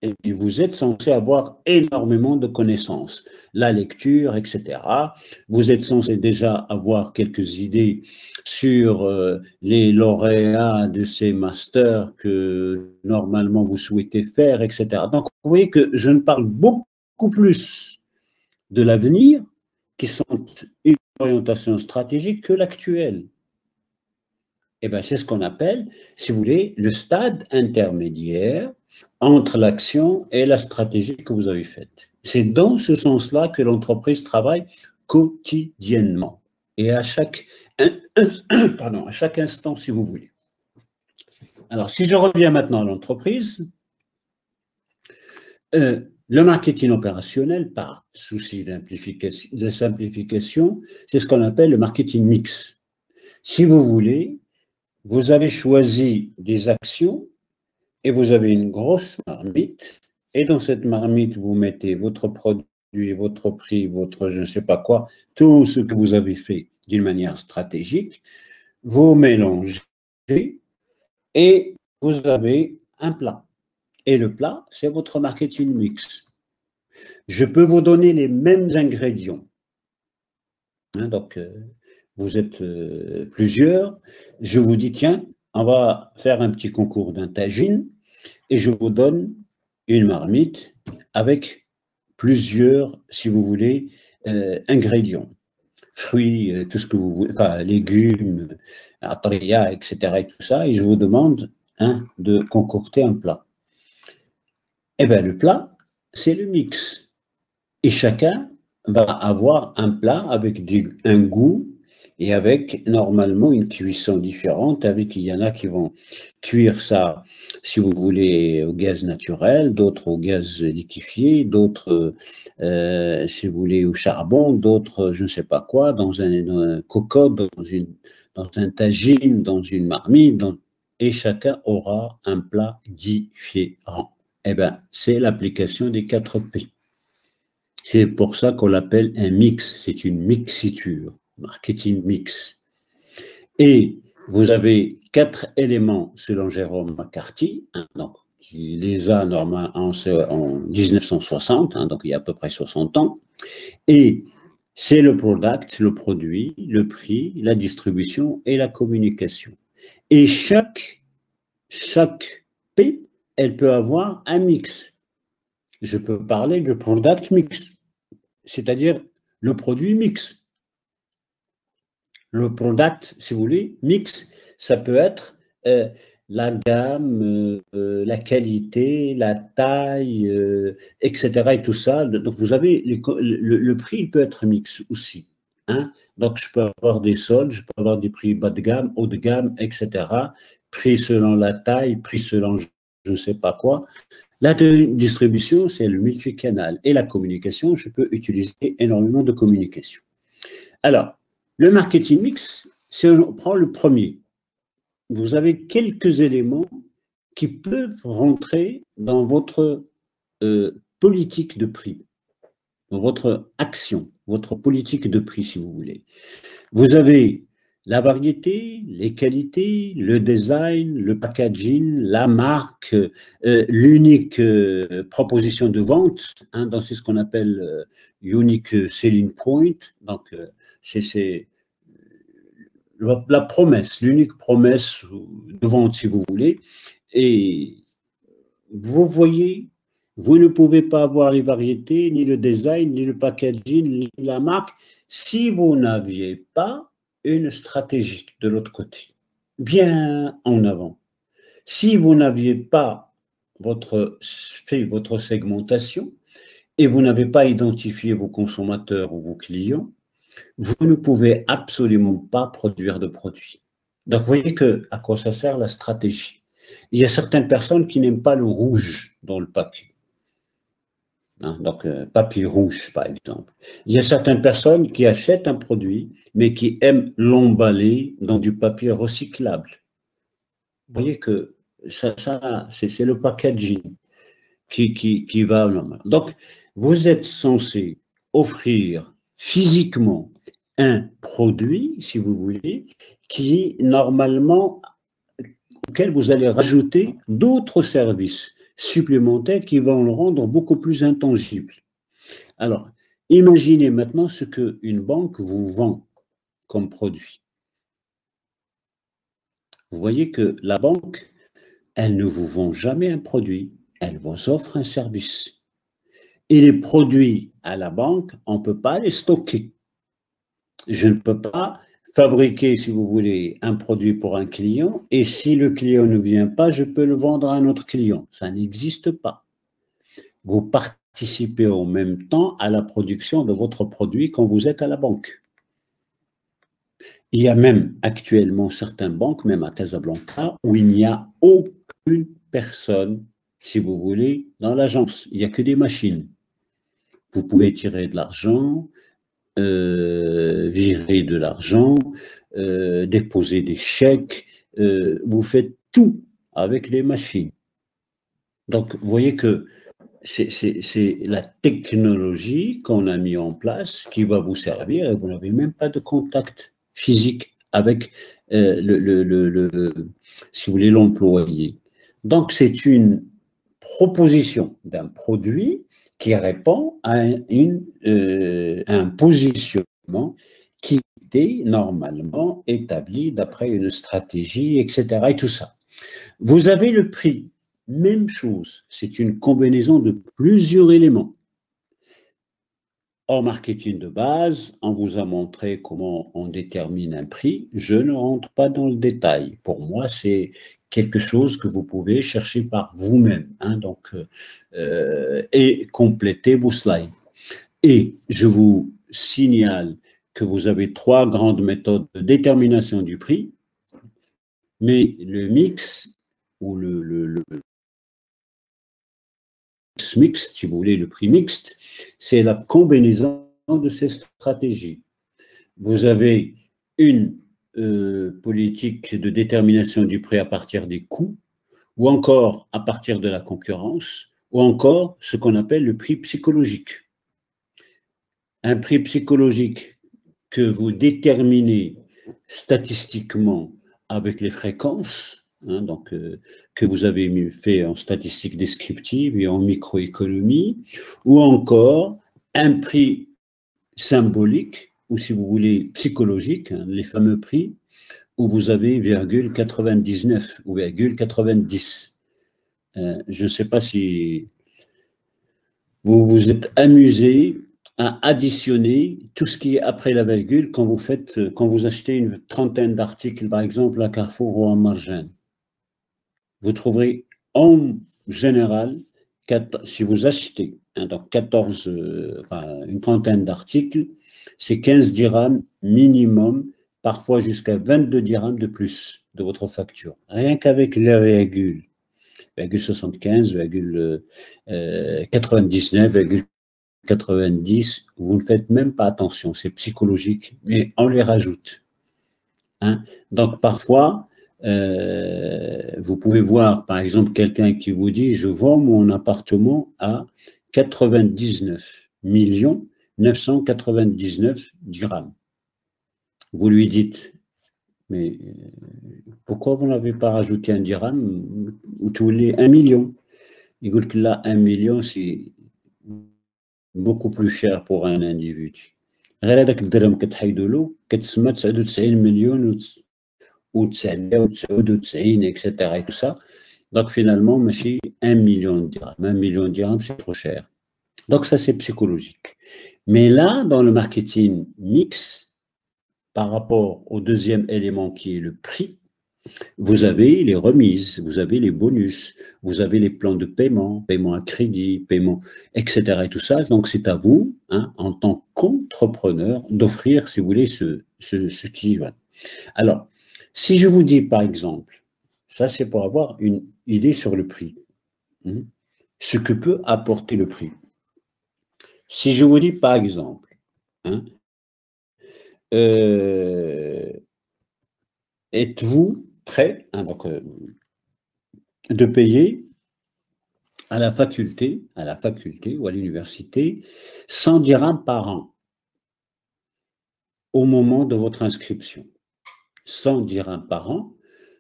Et puis vous êtes censé avoir énormément de connaissances, la lecture, etc. Vous êtes censé déjà avoir quelques idées sur les lauréats de ces masters que normalement vous souhaitez faire, etc. Donc vous voyez que je ne parle beaucoup plus de l'avenir, qui sont une orientation stratégique, que l'actuelle. Eh bien, c'est ce qu'on appelle, si vous voulez, le stade intermédiaire entre l'action et la stratégie que vous avez faite. C'est dans ce sens-là que l'entreprise travaille quotidiennement et à chaque instant, si vous voulez. Alors, si je reviens maintenant à l'entreprise, le marketing opérationnel, par souci de simplification, c'est ce qu'on appelle le marketing mix. Si vous voulez, vous avez choisi des actions et vous avez une grosse marmite, et dans cette marmite, vous mettez votre produit, votre prix, votre je ne sais pas quoi, tout ce que vous avez fait d'une manière stratégique, vous mélangez et vous avez un plat. Et le plat, c'est votre marketing mix. Je peux vous donner les mêmes ingrédients. Donc, vous êtes plusieurs. Je vous dis, tiens, on va faire un petit concours d'un tagine et je vous donne une marmite avec plusieurs, si vous voulez, ingrédients. fruits, tout ce que vous voulez, enfin, légumes, atria, etc. et tout ça, et je vous demande de concocter un plat. Eh bien, le plat, c'est le mix. Et chacun va avoir un plat avec un goût et avec normalement une cuisson différente. Avec, il y en a qui vont cuire ça, si vous voulez, au gaz naturel, d'autres au gaz liquéfié, d'autres, si vous voulez, au charbon, d'autres, je ne sais pas quoi, dans un cocotte, dans un tagine, dans une marmite, et chacun aura un plat différent. Eh bien, c'est l'application des 4 P. C'est pour ça qu'on l'appelle un mix, c'est une mixiture, marketing mix. Et vous avez 4 éléments selon Jérôme McCarthy, donc, qui les a normalement en 1960, donc il y a à peu près 60 ans, et c'est le product, le produit, le prix, la distribution et la communication. Et chaque P, elle peut avoir un mix. Je peux parler de product mix, c'est-à-dire le produit mix. Le product, si vous voulez, mix, ça peut être la gamme, la qualité, la taille, etc. et tout ça. Donc, vous avez le prix, il peut être mix aussi. Hein? Donc, je peux avoir des soldes, je peux avoir des prix bas de gamme, haut de gamme, etc. Prix selon la taille, prix selon je ne sais pas quoi. La distribution, c'est le multicanal. Et la communication, je peux utiliser énormément de communication. Alors, le marketing mix, si on prend le premier, vous avez quelques éléments qui peuvent rentrer dans votre politique de prix, dans votre action, votre politique de prix, si vous voulez. Vous avez la variété, les qualités, le design, le packaging, la marque, l'unique proposition de vente, donc c'est ce qu'on appelle unique selling point, donc c'est la promesse, l'unique promesse de vente, si vous voulez. Et vous voyez, vous ne pouvez pas avoir les variétés, ni le design, ni le packaging, ni la marque, si vous n'aviez pas une stratégie de l'autre côté, bien en avant. Si vous n'aviez pas fait votre segmentation et vous n'avez pas identifié vos consommateurs ou vos clients, vous ne pouvez absolument pas produire de produits. Donc, vous voyez à quoi ça sert la stratégie. Il y a certaines personnes qui n'aiment pas le rouge dans le papier. Donc, papier rouge, par exemple. Il y a certaines personnes qui achètent un produit, mais qui aiment l'emballer dans du papier recyclable. Vous voyez que ça c'est le packaging qui va normalement. Donc, vous êtes censé offrir physiquement un produit, si vous voulez, qui normalement, auquel vous allez rajouter d'autres services supplémentaires qui vont le rendre beaucoup plus intangible. Alors, imaginez maintenant ce qu'une banque vous vend comme produit. Vous voyez que la banque, elle ne vous vend jamais un produit, elle vous offre un service. Et les produits à la banque, on ne peut pas les stocker. Je ne peux pas fabriquer, si vous voulez, un produit pour un client, et si le client ne vient pas, je peux le vendre à un autre client. Ça n'existe pas. Vous participez en même temps à la production de votre produit quand vous êtes à la banque. Il y a même actuellement certaines banques, même à Casablanca, où il n'y a aucune personne, si vous voulez, dans l'agence. Il n'y a que des machines. Vous pouvez tirer de l'argent, virer de l'argent, déposer des chèques, vous faites tout avec les machines. Donc, vous voyez que c'est la technologie qu'on a mis en place qui va vous servir et vous n'avez même pas de contact physique avec si vous voulez, l'employé. Donc, c'est une proposition d'un produit qui répond à un positionnement qui était normalement établi d'après une stratégie, etc. et tout ça. Vous avez le prix, même chose, c'est une combinaison de plusieurs éléments. En marketing de base, on vous a montré comment on détermine un prix. Je ne rentre pas dans le détail. Pour moi, c'est quelque chose que vous pouvez chercher par vous-même, hein, et compléter vos slides. Et je vous signale que vous avez 3 grandes méthodes de détermination du prix, mais le mix, ou le mixte, si vous voulez, le prix mixte, c'est la combinaison de ces stratégies. Vous avez une politique de détermination du prix à partir des coûts, ou encore à partir de la concurrence, ou encore ce qu'on appelle le prix psychologique. Un prix psychologique que vous déterminez statistiquement avec les fréquences, hein, que vous avez fait en statistique descriptive et en microéconomie, ou encore un prix symbolique, ou si vous voulez psychologique, hein, les fameux prix, où vous avez 0,99 ou 0,90. Je ne sais pas si vous vous êtes amusé à additionner tout ce qui est après la virgule quand vous achetez une trentaine d'articles, par exemple à Carrefour ou à Margin. Vous trouverez en général, si vous achetez donc une trentaine d'articles, c'est 15 dirhams minimum, parfois jusqu'à 22 dirhams de plus de votre facture. Rien qu'avec les virgules. 0,75, 0,99, 90, vous ne faites même pas attention, c'est psychologique, mais on les rajoute. Hein? Donc parfois, vous pouvez voir par exemple quelqu'un qui vous dit « je vends mon appartement à 99 999 dirhams ». Vous lui dites « mais pourquoi vous n'avez pas rajouté un dirham ou tu voulais 1 million ?» Il dit que là, 1 million, c'est beaucoup plus cher pour un individu. غير هذاك الدرهم كتحيدوا له كتسمى 99 مليون و999 etc. et tout ça. Donc finalement, ماشي 1 million de dirhams. 1 million de dirhams, c'est trop cher. Donc ça, c'est psychologique. Mais là, dans le marketing mix, par rapport au deuxième élément qui est le prix, vous avez les remises, vous avez les bonus, vous avez les plans de paiement, paiement à crédit, paiement, etc. et tout ça. Donc, c'est à vous, hein, en tant qu'entrepreneur, d'offrir, si vous voulez, ce qui va. Alors, si je vous dis, par exemple, ça c'est pour avoir une idée sur le prix, hein, ce que peut apporter le prix. Si je vous dis, par exemple, hein, êtes-vous prêt, hein, de payer à la faculté ou à l'université 100 dirhams par an au moment de votre inscription. 100 dirhams par an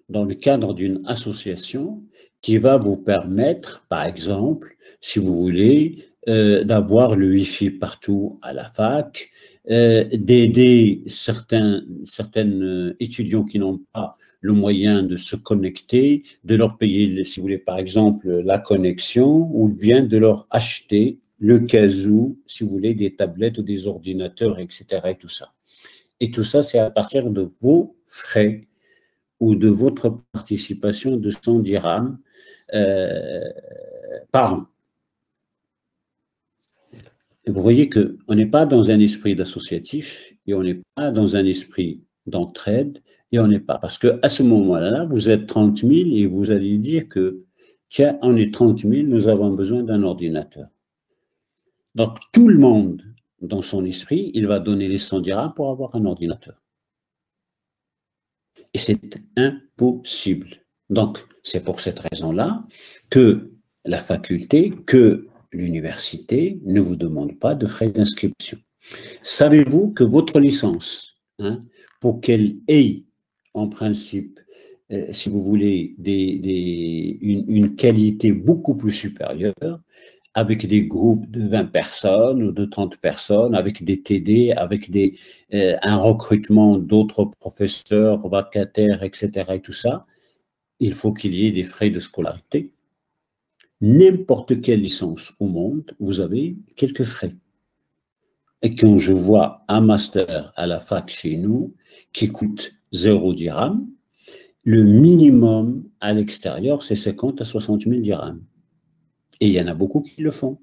dans le cadre d'une association qui va vous permettre, par exemple, si vous voulez, d'avoir le Wi-Fi partout à la fac, d'aider certains étudiants qui n'ont pas le moyen de se connecter, de leur payer, si vous voulez, par exemple, la connexion, ou bien de leur acheter le cas où, si vous voulez, des tablettes ou des ordinateurs, etc. et tout ça. Et tout ça, c'est à partir de vos frais ou de votre participation de 100 dirhams par an. Et vous voyez qu'on n'est pas dans un esprit d'associatif et on n'est pas dans un esprit d'entraide et on n'est pas. Parce qu'à ce moment-là, vous êtes 30 000 et vous allez dire que, tiens, on est 30 000, nous avons besoin d'un ordinateur. Donc, tout le monde, dans son esprit, il va donner les 100 dirhams pour avoir un ordinateur. Et c'est impossible. Donc, c'est pour cette raison-là que la faculté, que l'université ne vous demande pas de frais d'inscription. Savez-vous que votre licence, hein, pour qu'elle ait en principe, si vous voulez, une qualité beaucoup plus supérieure, avec des groupes de 20 personnes ou de 30 personnes, avec des TD, avec un recrutement d'autres professeurs, vacataires, etc. et tout ça, il faut qu'il y ait des frais de scolarité. N'importe quelle licence au monde, vous avez quelques frais. Et quand je vois un master à la fac chez nous qui coûte 0 dirham, le minimum à l'extérieur, c'est 50 à 60 000 dirhams. Et il y en a beaucoup qui le font,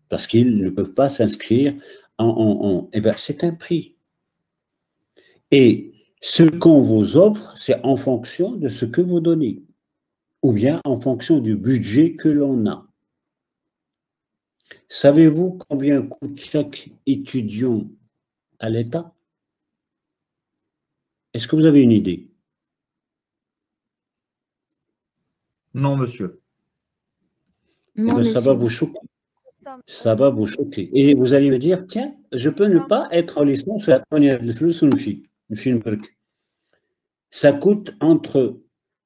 parce qu'ils ne peuvent pas s'inscrire Eh bien, c'est un prix. Et ce qu'on vous offre, c'est en fonction de ce que vous donnez, ou bien en fonction du budget que l'on a. Savez-vous combien coûte chaque étudiant à l'État? Est-ce que vous avez une idée? Non, monsieur. Eh Non, bien, ça va monsieur. vous choquer. Ça va vous choquer. Et vous allez me dire, tiens, je peux ne pas être en licence. Ça coûte entre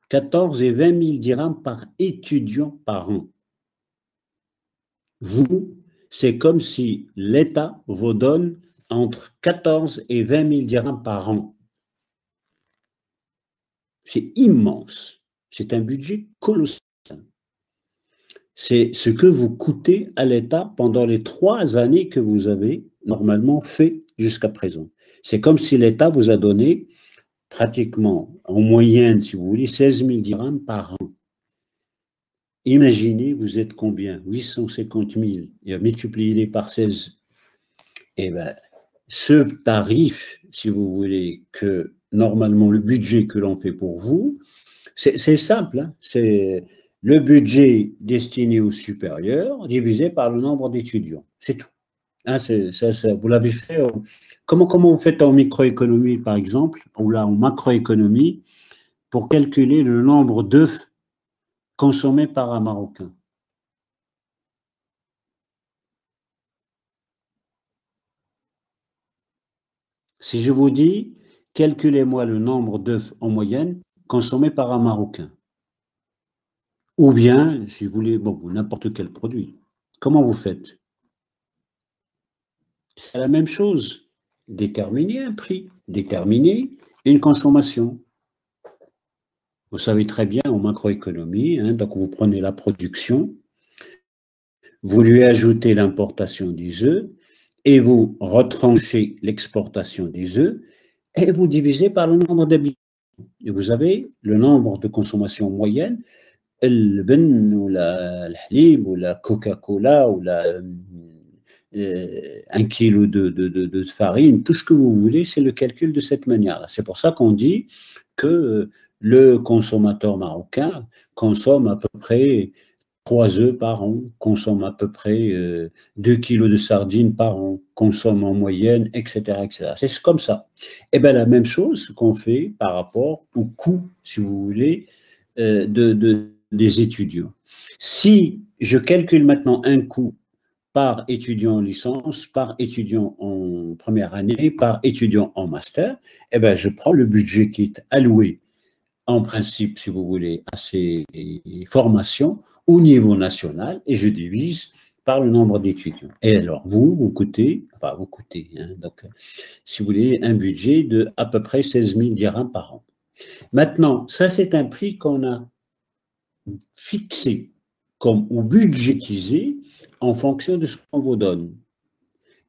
14 et 20 000 dirhams par étudiant par an. Vous, c'est comme si l'État vous donne entre 14 et 20 000 dirhams par an. C'est immense. C'est un budget colossal. C'est ce que vous coûtez à l'État pendant les 3 années que vous avez normalement fait jusqu'à présent. C'est comme si l'État vous a donné pratiquement, en moyenne, si vous voulez, 16 000 dirhams par an. Imaginez, vous êtes combien? 850 000, et multipliez-les par 16. Eh bien, ce tarif, si vous voulez, que normalement le budget que l'on fait pour vous, c'est simple, hein, c'est le budget destiné aux supérieurs divisé par le nombre d'étudiants. C'est tout. Hein, vous l'avez fait. Comment vous faites en microéconomie, par exemple, ou là en macroéconomie, pour calculer le nombre d'œufs consommés par un Marocain? Si je vous dis, calculez-moi le nombre d'œufs en moyenne consommés par un Marocain. Ou bien, si vous voulez, bon, n'importe quel produit. Comment vous faites? C'est la même chose. Déterminer un prix, déterminer une consommation. Vous savez très bien en macroéconomie, hein, donc vous prenez la production, vous lui ajoutez l'importation des œufs et vous retranchez l'exportation des œufs et vous divisez par le nombre d'habitants. Et vous avez le nombre de consommation moyenne, le ben ou la halib ou la Coca-Cola ou 1 kilo de farine, tout ce que vous voulez, c'est le calcul de cette manière-là. C'est pour ça qu'on dit que le consommateur marocain consomme à peu près 3 œufs par an, consomme à peu près 2 kilos de sardines par an, consomme en moyenne, etc. etc. C'est comme ça. Et bien la même chose qu'on fait par rapport au coût, si vous voulez, des étudiants. Si je calcule maintenant un coût par étudiant en licence, par étudiant en première année, par étudiant en master, eh bien, je prends le budget qui est alloué, en principe, si vous voulez, à ces formations au niveau national et je divise par le nombre d'étudiants. Et alors, vous coûtez, hein, donc, si vous voulez, un budget de à peu près 16 000 dirhams par an. Maintenant, ça, c'est un prix qu'on a fixé ou budgétisé en fonction de ce qu'on vous donne.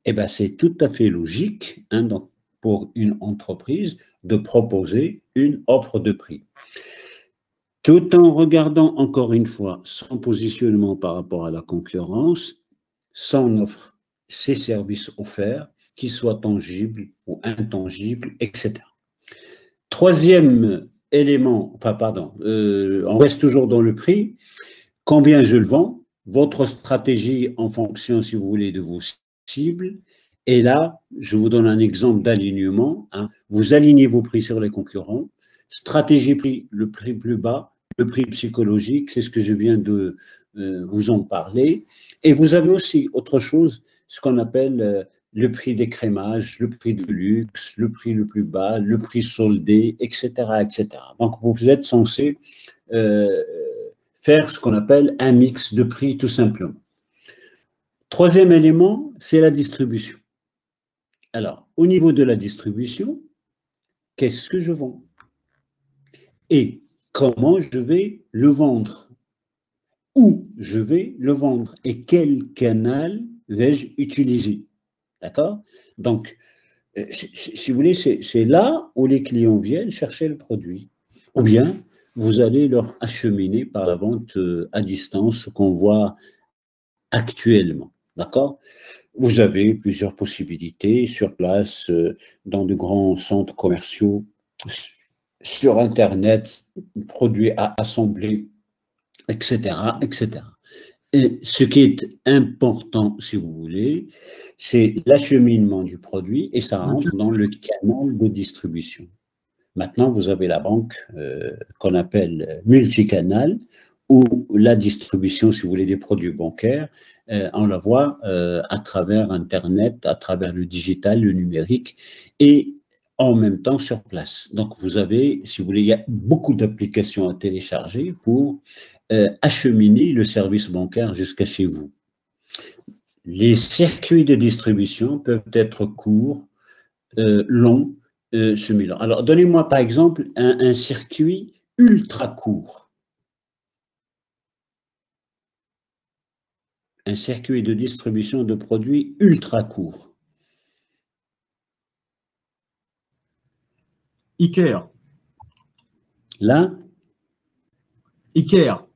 Eh bien, c'est tout à fait logique, hein, donc, pour une entreprise de proposer une offre de prix. Tout en regardant encore une fois son positionnement par rapport à la concurrence, son offre, ses services offerts, qu'ils soient tangibles ou intangibles, etc. Troisième élément, on reste toujours dans le prix. Combien je le vends? Votre stratégie en fonction, si vous voulez, de vos cibles. Et là, je vous donne un exemple d'alignement. Hein. Vous alignez vos prix sur les concurrents. Stratégie prix, le prix plus bas, le prix psychologique, c'est ce que je viens de vous en parler. Et vous avez aussi autre chose, ce qu'on appelle le prix d'écrémage, le prix de luxe, le prix le plus bas, le prix soldé, etc., etc. Donc, vous êtes censé faire ce qu'on appelle un mix de prix, tout simplement. Troisième élément, c'est la distribution. Alors, au niveau de la distribution, qu'est-ce que je vends? Et comment je vais le vendre? Où je vais le vendre? Et quel canal vais-je utiliser? D'accord? Donc, si vous voulez, c'est là où les clients viennent chercher le produit. Ou bien, vous allez leur acheminer par la vente à distance, ce qu'on voit actuellement. D'accord? Vous avez plusieurs possibilités sur place, dans de grands centres commerciaux, sur Internet, produits à assembler, etc., etc. Et ce qui est important, si vous voulez, c'est l'acheminement du produit et ça Monsieur, rentre dans le canal de distribution. Maintenant, vous avez la banque qu'on appelle multicanal, où la distribution, si vous voulez, des produits bancaires, on la voit à travers Internet, à travers le digital, le numérique, et en même temps sur place. Donc, vous avez, si vous voulez, il y a beaucoup d'applications à télécharger pour acheminer le service bancaire jusqu'à chez vous. Les circuits de distribution peuvent être courts, longs, semi-longs. Alors, donnez-moi par exemple un circuit ultra court. Un circuit de distribution de produits ultra court. Ikea. Là, Ikea.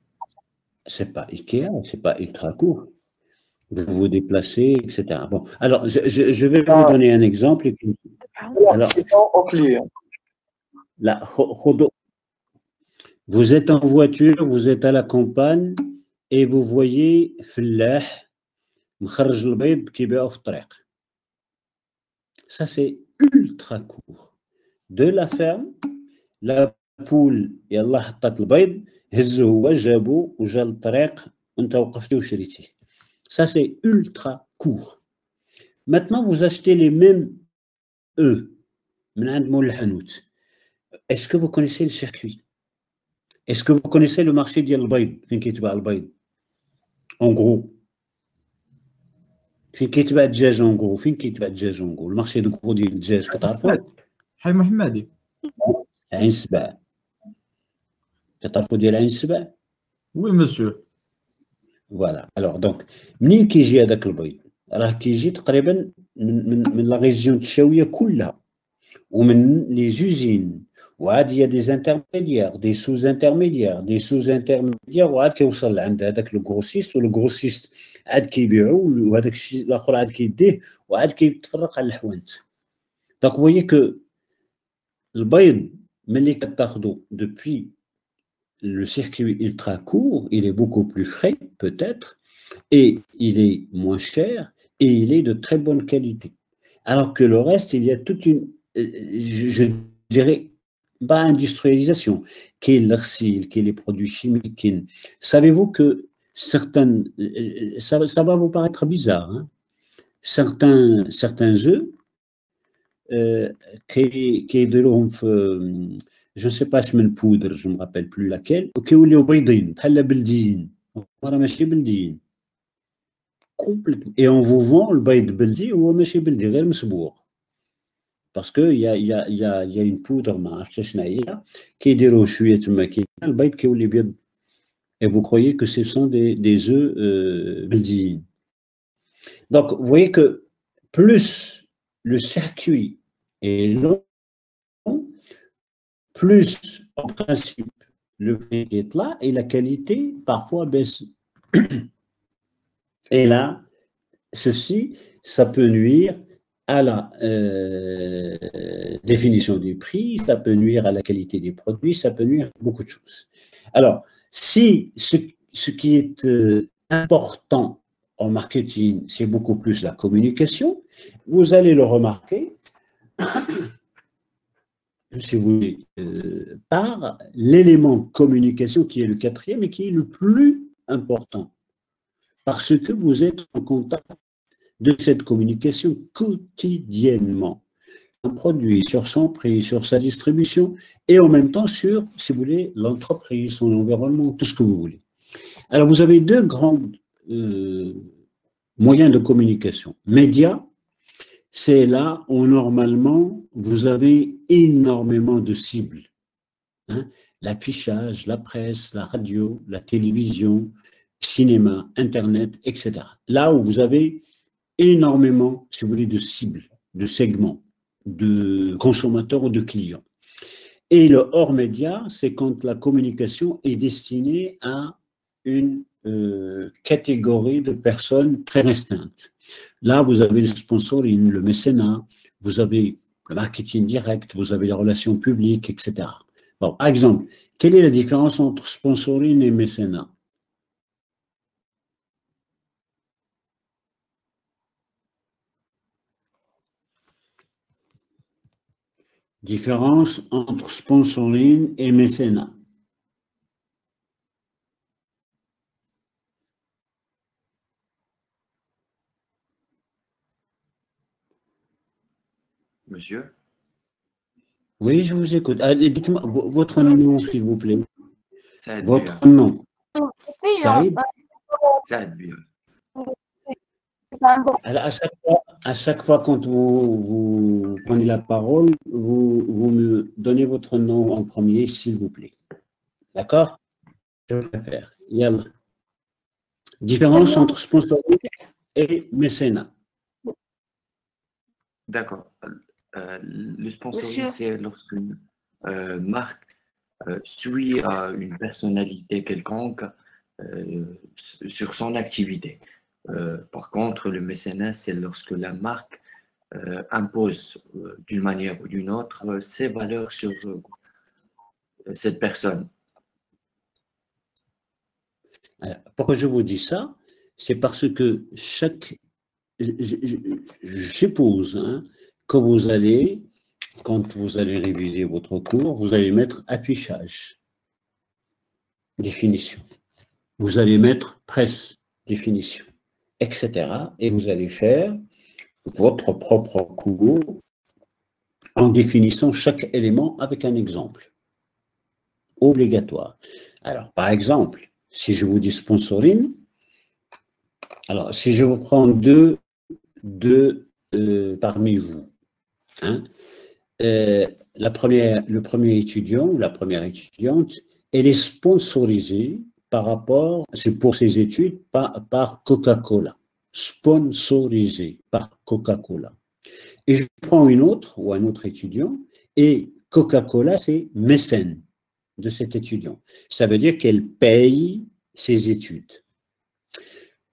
c'est pas Ikea, c'est pas ultra court. Vous vous déplacez, etc. Bon, alors, je vais vous donner un exemple. Alors, au client. là, vous êtes en voiture, vous êtes à la campagne et vous voyez فلاح مخرج البيض كيبيعو في الطريق. Ça, c'est ultra court. De la ferme, la poule يلا حطت البيض هزه هو جابو وجا للطريق وانت وقفتي وشريتيه. Ça, c'est ultra court. Maintenant, vous achetez les mêmes œufs من عند مول الحانوت. Est-ce que vous connaissez le circuit? Est-ce que vous connaissez le marché ديال البيض فين كيتباع البيض؟ En gros. فين كيتباع الدجاج en gros؟ فين كيتباع الدجاج en gros؟ المارشي دو كرو ديال الدجاج كتعرفوا؟ حي محمدي. عين السبع. كتعرفوا ديال عين السبع؟ Oui, monsieur. فوالا. الوغ دونك منين كيجي هذاك البيض؟ راه كيجي تقريبا من لا ريجيون الشاويه كلها ومن لي زوزين وعاد يا دي انترميديير دي سوز انترميديير دي سوز انترميديير وعاد كيوصل لعند هذاك الكروسيست والكروسيست عاد كيبيعو وهذاك الشيء الاخر عاد كيديه وعاد كيتفرق على الحوانت. دونك فويي كو البيض ملي كتاخذو دوبوي le circuit ultra court, il est beaucoup plus frais, peut-être, et il est moins cher, et il est de très bonne qualité. Alors que le reste, il y a toute une, je dirais, pas industrialisation, qui est l'arcile, qui est les produits chimiques. Savez-vous que certaines, ça va vous paraître bizarre, hein? Certains œufs, qui est de l'eau, je ne sais pas si c'est une poudre, je ne me rappelle plus laquelle, وكيوليو بيضين بحال بلديين راه ماشي بلديين complètement. Et on vous vend le بيض بلدي وهو ماشي بلدي غير مسبوغ parce que il y a une poudre ما عرفتش شنو هي كيديروه شويه تما كيبان البيض كيولي بيض et vous croyez que ce sont des œufs بلديين. Donc vous voyez que plus le circuit est long, plus, en principe, le prix est là et la qualité parfois baisse. Et là, ceci, ça peut nuire à la définition du prix, ça peut nuire à la qualité des produits, ça peut nuire à beaucoup de choses. Alors, si ce qui est important en marketing, c'est beaucoup plus la communication, vous allez le remarquer si vous voulez, par l'élément communication qui est le quatrième et qui est le plus important. Parce que vous êtes en contact de cette communication quotidiennement. Un produit sur son prix, sur sa distribution et en même temps sur, si vous voulez, l'entreprise, son environnement, tout ce que vous voulez. Alors, vous avez deux grands moyens de communication. Médias, c'est là où normalement vous avez énormément de cibles. Hein? L'affichage, la presse, la radio, la télévision, cinéma, Internet, etc. Là où vous avez énormément, si vous voulez, de cibles, de segments, de consommateurs ou de clients. Et le hors média, c'est quand la communication est destinée à une catégorie de personnes très restreintes. Là, vous avez le sponsoring, le mécénat, vous avez le marketing direct, vous avez les relations publiques, etc. Bon, par exemple, quelle est la différence entre sponsoring et mécénat? Différence entre sponsoring et mécénat. Monsieur, Oui, je vous écoute. Ah, dites-moi votre nom, s'il vous plaît. Saad Bia. Votre nom. Saïd. Saad Bia. Alors, à chaque fois quand vous prenez la parole, vous me donnez votre nom en premier, s'il vous plaît. D'accord? Je préfère. Yallah. Différence entre sponsoring et mécénat. D'accord. Le sponsoring, c'est lorsqu'une marque suit une personnalité quelconque sur son activité. Par contre, le mécénat, c'est lorsque la marque impose d'une manière ou d'une autre ses valeurs sur cette personne. Alors, pourquoi je vous dis ça? C'est parce que je suppose que vous allez, quand vous allez réviser votre cours, vous allez mettre affichage, définition. Vous allez mettre presse, définition, etc. Et vous allez faire votre propre cours en définissant chaque élément avec un exemple. Obligatoire. Alors, par exemple, si je vous dis sponsoring, alors si je vous prends deux parmi vous, le premier étudiant ou la première étudiante, elle est sponsorisée par rapport, c'est pour ses études, par Coca-Cola. Sponsorisée par Coca-Cola. Et je prends une autre ou un autre étudiant, et Coca-Cola, c'est mécène de cet étudiant. Ça veut dire qu'elle paye ses études.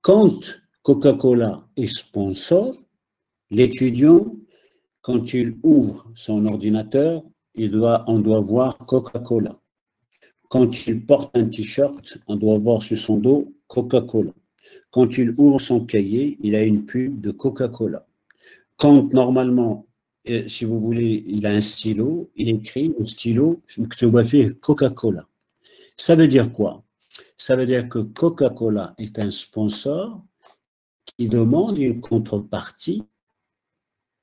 Quand Coca-Cola est sponsor, l'étudiant, quand il ouvre son ordinateur, on doit voir Coca-Cola. Quand il porte un t-shirt, on doit voir sur son dos Coca-Cola. Quand il ouvre son cahier, il a une pub de Coca-Cola. Quand normalement, si vous voulez, il a un stylo, il écrit au stylo Coca-Cola. Ça veut dire quoi? Ça veut dire que Coca-Cola est un sponsor qui demande une contrepartie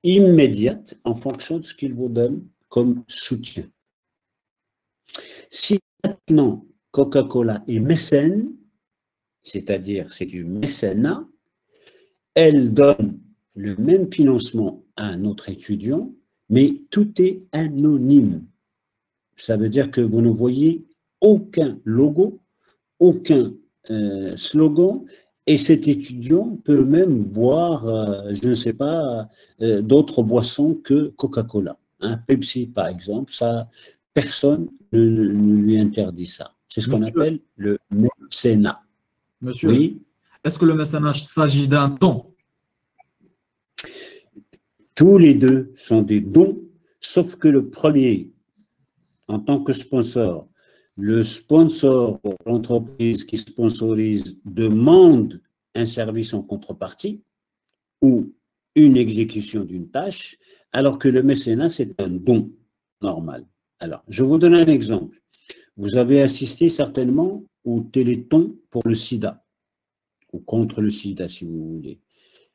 immédiate en fonction de ce qu'il vous donne comme soutien. Si maintenant Coca-Cola est mécène, c'est-à-dire c'est du mécénat, elle donne le même financement à un autre étudiant, mais tout est anonyme. Ça veut dire que vous ne voyez aucun logo, aucun slogan, et cet étudiant peut même boire, je ne sais pas, d'autres boissons que Coca-Cola. Pepsi, par exemple, ça, personne ne lui interdit ça. C'est ce qu'on appelle le mécénat. Monsieur, Oui. Est-ce que le mécénat s'agit d'un don? Tous les deux sont des dons, sauf que le premier, en tant que sponsor, le sponsor, l'entreprise qui sponsorise, demande un service en contrepartie ou une exécution d'une tâche, alors que le mécénat, c'est un don normal. Alors, je vous donne un exemple. Vous avez assisté certainement au Téléthon pour le sida, ou contre le sida, si vous voulez.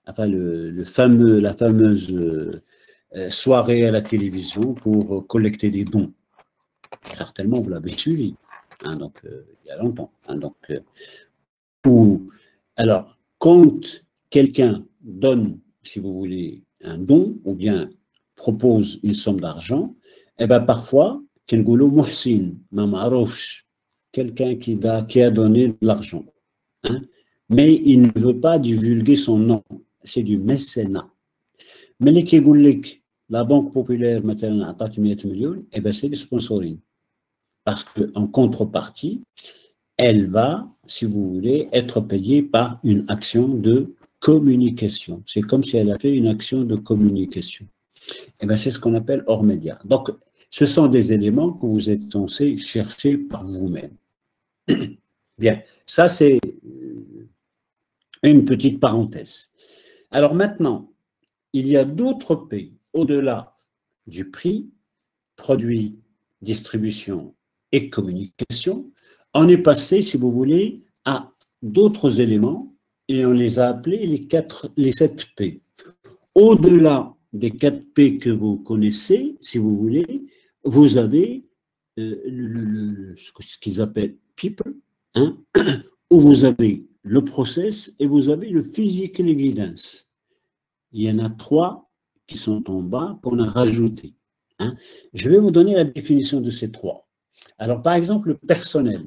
Enfin, la fameuse soirée à la télévision pour collecter des dons. Certainement, vous l'avez suivi, donc il y a longtemps. Alors, quand quelqu'un donne, si vous voulez, un don, ou bien propose une somme d'argent, eh bien parfois, quelqu'un qui a donné de l'argent, mais il ne veut pas divulguer son nom. c'est du mécénat. Mais les qui disent la Banque populaire, maintenant, a 100 millions, eh bien, c'est du sponsoring. Parce qu'en contrepartie, elle va, si vous voulez, être payée par une action de communication. C'est comme si elle a fait une action de communication. Eh bien, c'est ce qu'on appelle hors média. Donc, ce sont des éléments que vous êtes censés chercher par vous-même. Bien, ça c'est une petite parenthèse. Alors maintenant, il y a d'autres pays, au-delà du prix, produit, distribution et communication. On est passé, si vous voulez, à d'autres éléments et on les a appelés les 7 P. Au-delà des 4 P que vous connaissez, si vous voulez, vous avez ce qu'ils appellent people, hein, où vous avez le process et vous avez le physical evidence. Il y en a 3 qui sont en bas qu'on a rajoutés. Hein. Je vais vous donner la définition de ces 3. Alors, par exemple, le personnel.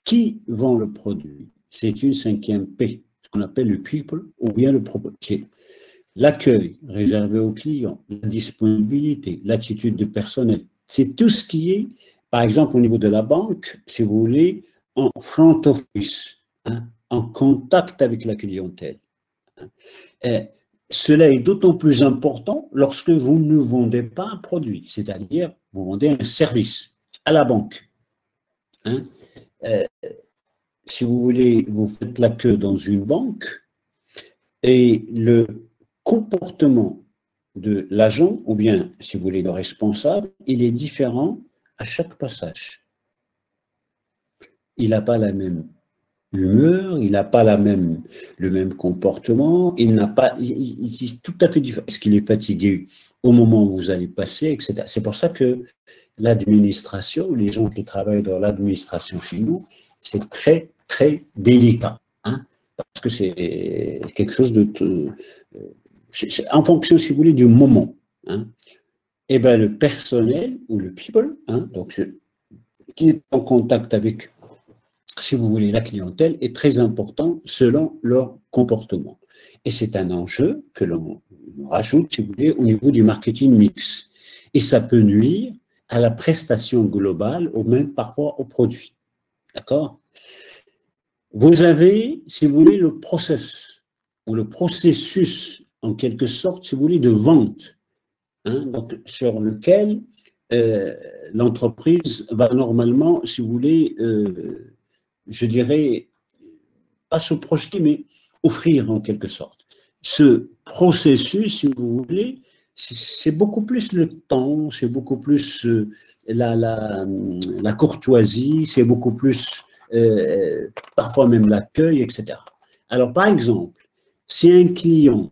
Qui vend le produit? C'est une 5e P, ce qu'on appelle le people ou bien le propriétaire. L'accueil réservé aux clients, la disponibilité, l'attitude du personnel. C'est tout ce qui est, par exemple, au niveau de la banque, si vous voulez, en front office, hein, en contact avec la clientèle. Cela est d'autant plus important lorsque vous ne vendez pas un produit, c'est-à-dire vous vendez un service à la banque. Hein. Si vous voulez, vous faites la queue dans une banque et le comportement de l'agent, ou bien, si vous voulez, le responsable, il est différent à chaque passage. Il n'a pas la même humeur, il n'a pas le même comportement, il est tout à fait différent. Est-ce qu'il est fatigué au moment où vous allez passer, etc. C'est pour ça que l'administration, les gens qui travaillent dans l'administration chez nous, c'est très, très délicat. Hein, parce que c'est quelque chose de... en fonction, si vous voulez, du moment. Hein, et bien, le personnel, ou le people, hein, donc qui est en contact avec, si vous voulez, la clientèle, est très important selon leur comportement. Et c'est un enjeu que l'on rajoute, si vous voulez, au niveau du marketing mix. Et ça peut nuire à la prestation globale, ou même parfois au produit. D'accord? Vous avez, si vous voulez, le process, ou le processus, en quelque sorte, si vous voulez, de vente, hein, donc, sur lequel l'entreprise va normalement, si vous voulez, je dirais, pas se projeter, mais offrir en quelque sorte. Ce processus, si vous voulez, c'est beaucoup plus le temps, c'est beaucoup plus la courtoisie, c'est beaucoup plus parfois même l'accueil, etc. Alors, par exemple, si un client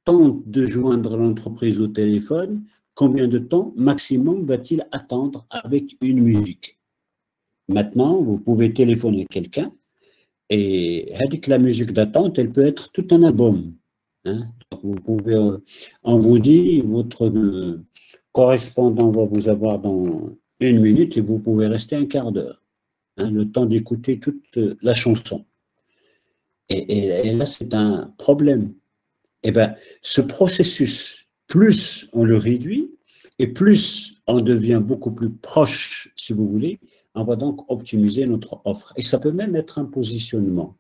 tente de joindre l'entreprise au téléphone, combien de temps maximum va-t-il attendre avec une musique? Maintenant, vous pouvez téléphoner quelqu'un et avec la musique d'attente, elle peut être tout un album. Hein? Vous pouvez, on vous dit, votre correspondant va vous avoir dans 1 minute et vous pouvez rester un quart d'heure, hein, le temps d'écouter toute la chanson. Et là, c'est un problème. Eh bien, ce processus, plus on le réduit et plus on devient beaucoup plus proche, si vous voulez, on va donc optimiser notre offre. Et ça peut même être un positionnement.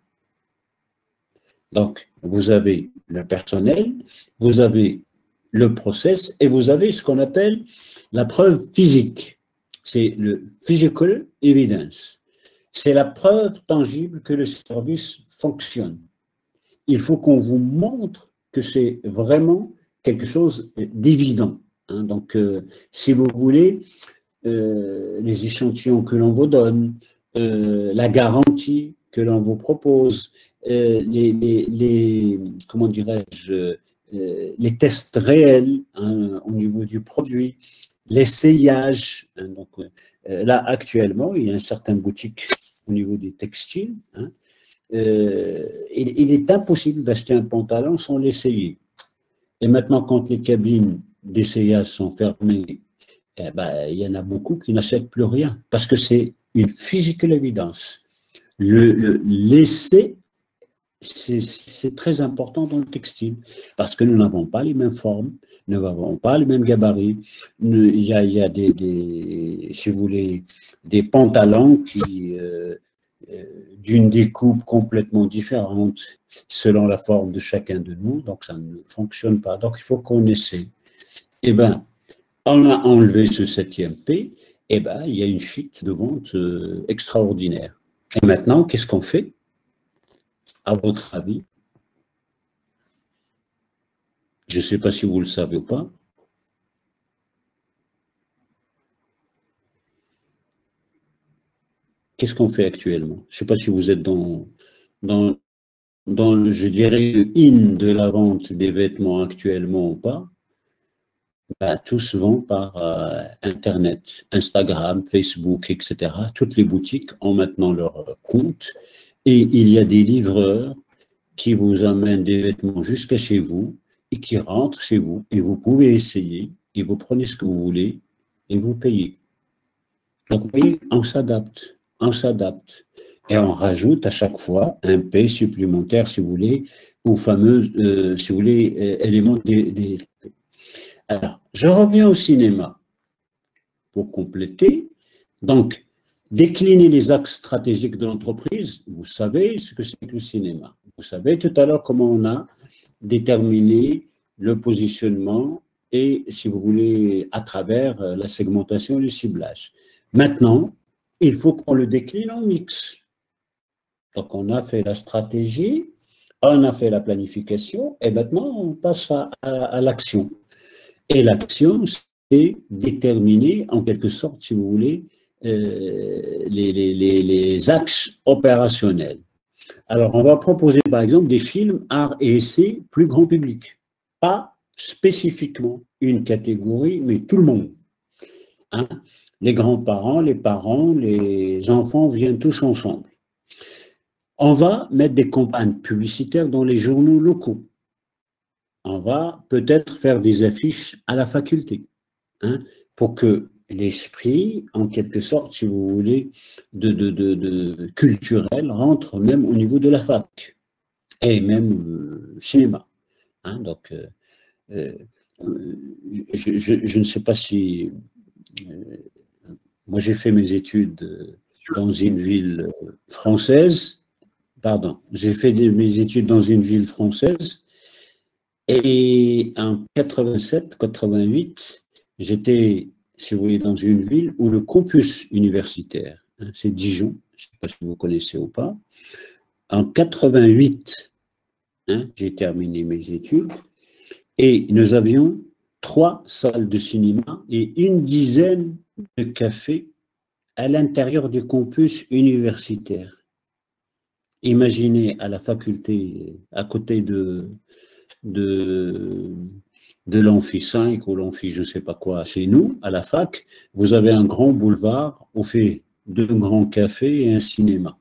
Donc, vous avez le personnel, vous avez le process et vous avez ce qu'on appelle la preuve physique. C'est le physical evidence. C'est la preuve tangible que le service fonctionne. Il faut qu'on vous montre que c'est vraiment quelque chose d'évident. Hein. Donc, si vous voulez, les échantillons que l'on vous donne, la garantie que l'on vous propose, comment dirais-je, les tests réels, hein, au niveau du produit, l'essayage. Hein, donc, là, actuellement, il y a une certaine boutique au niveau des textiles. Hein, il est impossible d'acheter un pantalon sans l'essayer. Et maintenant, quand les cabines d'essayage sont fermées, eh ben, il y en a beaucoup qui n'achètent plus rien parce que c'est une physical evidence. L'essai c'est très important dans le textile, parce que nous n'avons pas les mêmes formes, nous n'avons pas les mêmes gabarits. Il y a si vous voulez, des pantalons qui, d'une découpe complètement différente selon la forme de chacun de nous, donc ça ne fonctionne pas. Donc il faut qu'on essaie. Eh bien, on a enlevé ce 7e P, eh bien, il y a une chute de vente extraordinaire. Et maintenant, qu'est-ce qu'on fait, à votre avis? Je ne sais pas si vous le savez ou pas. Qu'est-ce qu'on fait actuellement? Je ne sais pas si vous êtes dans je dirais, le in de la vente des vêtements actuellement ou pas. Ben, tout se vend par Internet, Instagram, Facebook, etc. Toutes les boutiques ont maintenant leur compte et il y a des livreurs qui vous amènent des vêtements jusqu'à chez vous et qui rentrent chez vous et vous pouvez essayer et vous prenez ce que vous voulez et vous payez. Donc, vous voyez, on s'adapte et on rajoute à chaque fois un P supplémentaire, si vous voulez, aux fameux, si vous voulez, éléments des. Alors, je reviens au cinéma pour compléter. Donc, décliner les axes stratégiques de l'entreprise, vous savez ce que c'est que le cinéma. Vous savez tout à l'heure comment on a déterminé le positionnement et, si vous voulez, à travers la segmentation et le ciblage. Maintenant, il faut qu'on le décline en mix. Donc, on a fait la stratégie, on a fait la planification et maintenant, on passe à l'action. Et l'action, c'est déterminer, en quelque sorte, si vous voulez, les axes opérationnels. Alors, on va proposer, par exemple, des films art et essai plus grand public. Pas spécifiquement une catégorie, mais tout le monde. Hein? Les grands-parents, les parents, les enfants viennent tous ensemble. On va mettre des campagnes publicitaires dans les journaux locaux. On va peut-être faire des affiches à la faculté, hein, pour que l'esprit, en quelque sorte, si vous voulez, de culturel rentre même au niveau de la fac, et même cinéma. Hein, donc, je ne sais pas si... moi, j'ai fait mes études dans une ville française, pardon, j'ai fait mes études dans une ville française, et en 87-88, j'étais, si vous voulez, dans une ville où le campus universitaire, hein, c'est Dijon, je ne sais pas si vous connaissez ou pas. En 88, hein, j'ai terminé mes études et nous avions 3 salles de cinéma et une dizaine de cafés à l'intérieur du campus universitaire. Imaginez à la faculté, à côté de l'amphi 5 ou l'amphi je ne sais pas quoi, chez nous, à la fac, vous avez un grand boulevard où fait 2 grands cafés et un cinéma.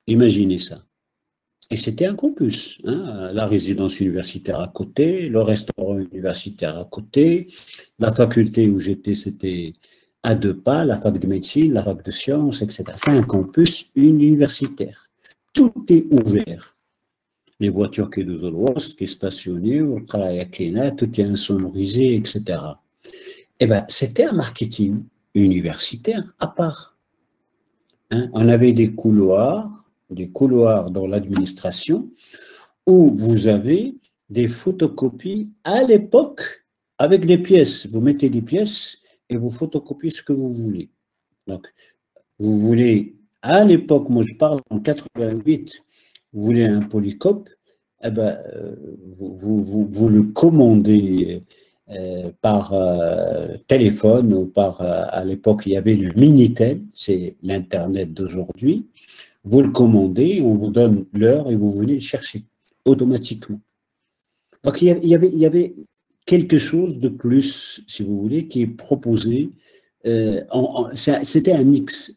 Imaginez ça. Et c'était un campus, hein, la résidence universitaire à côté, le restaurant universitaire à côté, la faculté où j'étais, c'était à 2 pas, la fac de médecine, la fac de sciences, etc. C'est un campus universitaire. Tout est ouvert. Les voitures qui nous ont qui stationnées, tout est insonorisé, etc. Eh bien, c'était un marketing universitaire à part. Hein, on avait des couloirs dans l'administration où vous avez des photocopies à l'époque avec des pièces. Vous mettez des pièces et vous photocopiez ce que vous voulez. Donc, vous voulez, à l'époque, moi je parle en 88, vous voulez un polycope, eh ben, vous le commandez par téléphone ou par, à l'époque, il y avait le Minitel, c'est l'Internet d'aujourd'hui. Vous le commandez, on vous donne l'heure et vous venez le chercher automatiquement. Donc, il y avait quelque chose de plus, si vous voulez, qui est proposé. C'était un mix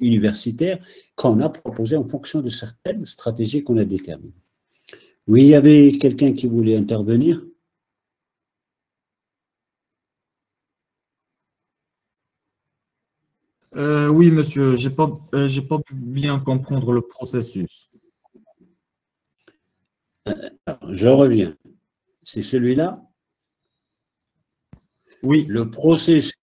universitaire qu'on a proposé en fonction de certaines stratégies qu'on a déterminées. Oui, il y avait quelqu'un qui voulait intervenir. Oui, monsieur, j'ai pas bien comprendre le processus. Alors, je reviens. C'est celui-là? Oui. Le processus,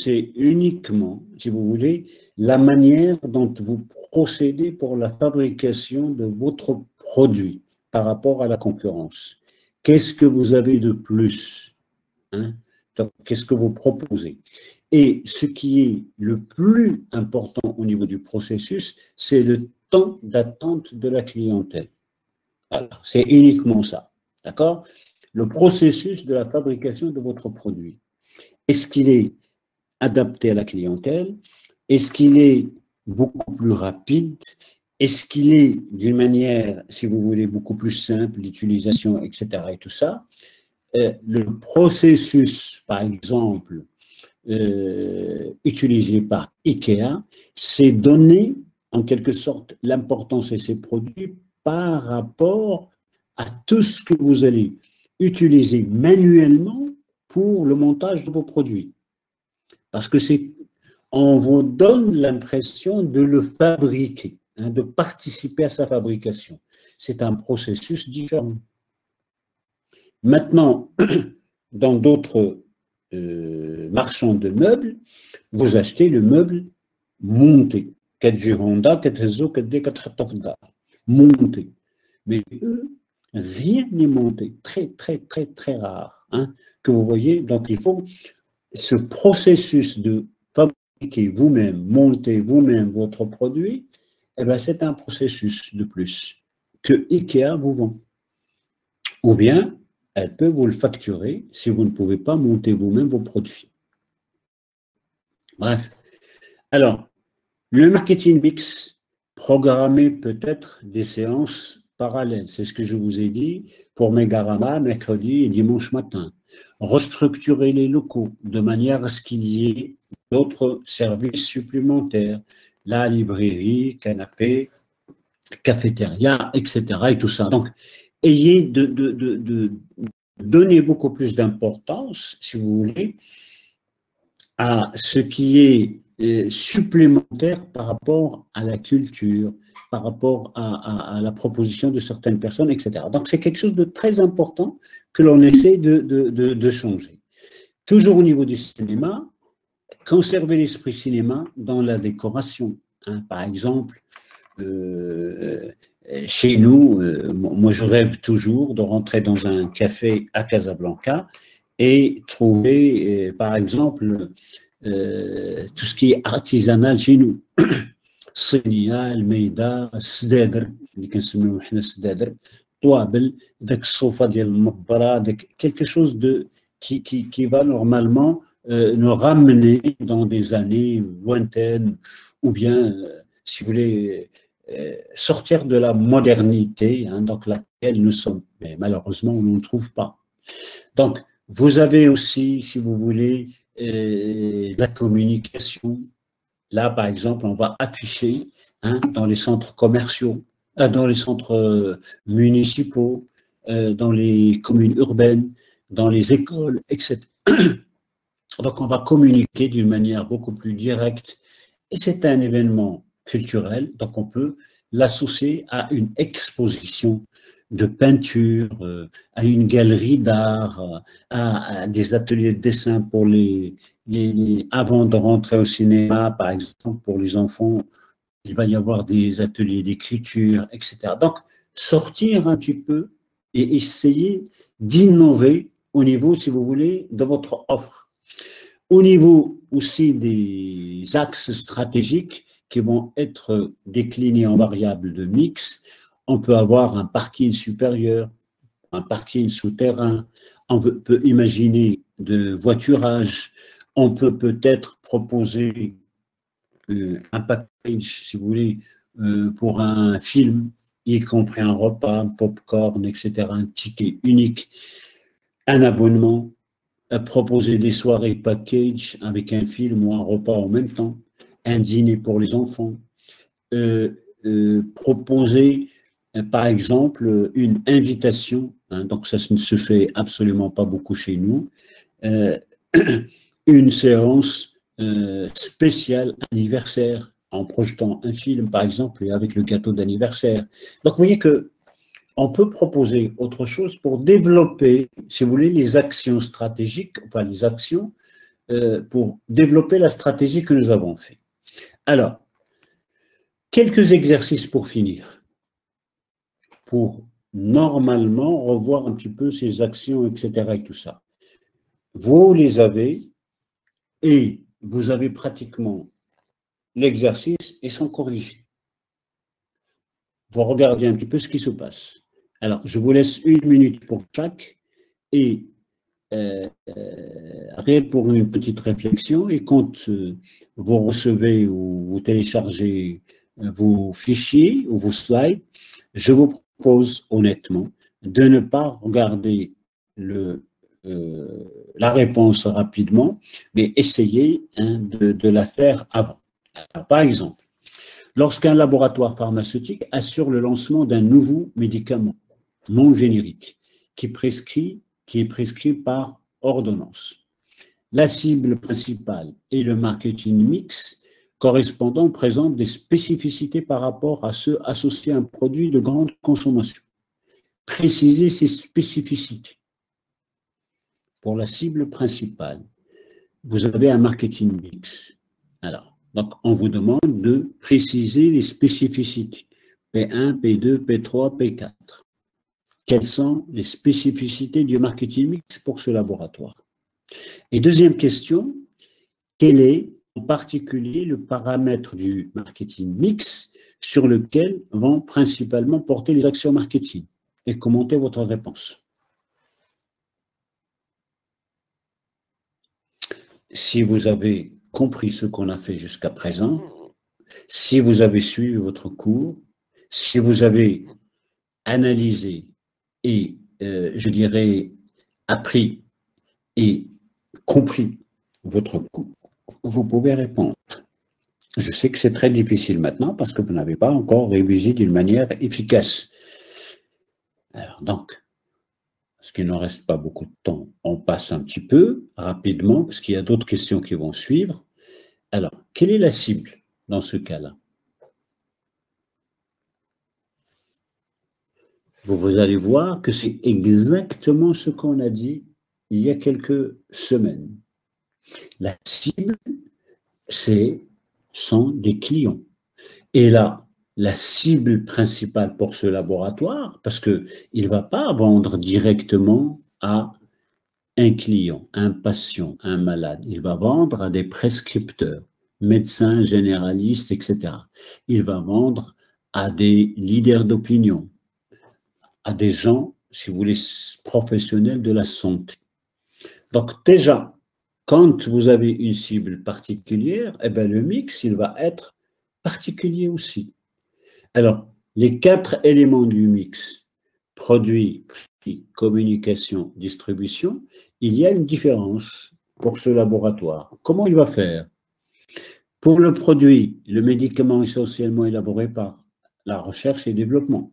c'est uniquement, si vous voulez, la manière dont vous procédez pour la fabrication de votre produit par rapport à la concurrence. Qu'est-ce que vous avez de plus, hein? Qu'est-ce que vous proposez? Et ce qui est le plus important au niveau du processus, c'est le temps d'attente de la clientèle. C'est uniquement ça, d'accord? Le processus de la fabrication de votre produit. Est-ce qu'il est adapté à la clientèle? Est-ce qu'il est beaucoup plus rapide? Est-ce qu'il est d'une manière, si vous voulez, beaucoup plus simple d'utilisation, etc. et tout ça? Le processus, par exemple, utilisé par IKEA, c'est donner en quelque sorte l'importance de ces produits par rapport à tout ce que vous allez utiliser manuellement pour le montage de vos produits. Parce que on vous donne l'impression de le fabriquer, hein, de participer à sa fabrication. C'est un processus différent. Maintenant, dans d'autres marchands de meubles, vous achetez le meuble monté. Monté. Mais eux, rien n'est monté. Très, très, très, très rare, hein, que vous voyez. Donc, il faut ce processus de fabriquer vous-même, monter vous-même votre produit, eh ben, c'est un processus de plus que IKEA vous vend. Ou bien, elle peut vous le facturer si vous ne pouvez pas monter vous-même vos produits. Bref. Alors, le marketing mix, programmer peut-être des séances parallèles. C'est ce que je vous ai dit pour Megarama, mercredi et dimanche matin. Restructurer les locaux de manière à ce qu'il y ait d'autres services supplémentaires. La librairie, canapé, cafétéria, etc. et tout ça. Donc, ayez de donner beaucoup plus d'importance, si vous voulez, à ce qui est supplémentaire par rapport à la culture, par rapport à la proposition de certaines personnes, etc. Donc, c'est quelque chose de très important que l'on essaie de changer. Toujours au niveau du cinéma, conserver l'esprit cinéma dans la décoration. Hein. Par exemple, chez nous, moi je rêve toujours de rentrer dans un café à Casablanca et trouver, par exemple, tout ce qui est artisanal chez nous. الصينيه الميده السدادر اللي كنسميوهم حنا السدادر الطوابل داك الصوفه ديال المبره داك quelque chose de qui va normalement nous ramener dans des années lointaines ou bien si vous voulez sortir de la modernité hein, dans laquelle nous sommes mais malheureusement on ne trouve pas. Donc vous avez aussi si vous voulez la communication. Là, par exemple, on va afficher hein, dans les centres commerciaux, dans les centres municipaux, dans les communes urbaines, dans les écoles, etc. Donc, on va communiquer d'une manière beaucoup plus directe. Et c'est un événement culturel, donc on peut l'associer à une exposition de peinture, à une galerie d'art, à des ateliers de dessin pour avant de rentrer au cinéma, par exemple, pour les enfants, il va y avoir des ateliers d'écriture, etc. Donc, sortir un petit peu et essayer d'innover au niveau, si vous voulez, de votre offre. Au niveau aussi des axes stratégiques qui vont être déclinés en variables de mix, on peut avoir un parking supérieur, un parking souterrain, on peut imaginer de voiturage, on peut peut-être proposer un package, si vous voulez, pour un film, y compris un repas, un popcorn, etc., un ticket unique, un abonnement, proposer des soirées package avec un film ou un repas en même temps, un dîner pour les enfants, proposer par exemple une invitation, hein, donc ça ne se fait absolument pas beaucoup chez nous, une séance spéciale anniversaire en projetant un film par exemple et avec le gâteau d'anniversaire. Donc vous voyez que on peut proposer autre chose pour développer, si vous voulez, les actions stratégiques, enfin les actions pour développer la stratégie que nous avons fait. Alors, quelques exercices pour finir, pour normalement revoir un petit peu ces actions, etc. et tout ça. Vous les avez et vous avez pratiquement l'exercice et sont corrigés. Vous regardez un petit peu ce qui se passe. Alors, je vous laisse 1 minute pour chaque et rien pour une petite réflexion. Et quand vous recevez ou vous téléchargez vos fichiers ou vos slides, je vous propose honnêtement de ne pas regarder la réponse rapidement, mais essayez de la faire avant. Alors, par exemple, lorsqu'un laboratoire pharmaceutique assure le lancement d'un nouveau médicament non générique qui est prescrit par ordonnance, la cible principale et le marketing mix correspondant présentent des spécificités par rapport à ceux associés à un produit de grande consommation. Précisez ces spécificités. Pour la cible principale, vous avez un marketing mix. Alors, donc, on vous demande de préciser les spécificités. P1, P2, P3, P4. Quelles sont les spécificités du marketing mix pour ce laboratoire? Et deuxième question, quel est en particulier le paramètre du marketing mix sur lequel vont principalement porter les actions marketing? Et commentez votre réponse. Si vous avez compris ce qu'on a fait jusqu'à présent, si vous avez suivi votre cours, si vous avez analysé et, je dirais, appris et compris votre cours, vous pouvez répondre. Je sais que c'est très difficile maintenant parce que vous n'avez pas encore révisé d'une manière efficace. Alors donc, parce qu'il ne reste pas beaucoup de temps, on passe un petit peu rapidement parce qu'il y a d'autres questions qui vont suivre. Alors, quelle est la cible dans ce cas-là? Vous allez voir que c'est exactement ce qu'on a dit il y a quelques semaines. La cible, sont des clients. Et là, la cible principale pour ce laboratoire, parce qu'il ne va pas vendre directement à un client, un patient, un malade. Il va vendre à des prescripteurs, médecins, généralistes, etc. Il va vendre à des leaders d'opinion, à des gens, si vous voulez, professionnels de la santé. Donc déjà, quand vous avez une cible particulière, eh bien, le mix, il va être particulier aussi. Alors, les 4 éléments du mix, produit, prix, communication, distribution, il y a une différence pour ce laboratoire. Comment il va faire? Pour le produit, le médicament est essentiellement élaboré par la recherche et développement.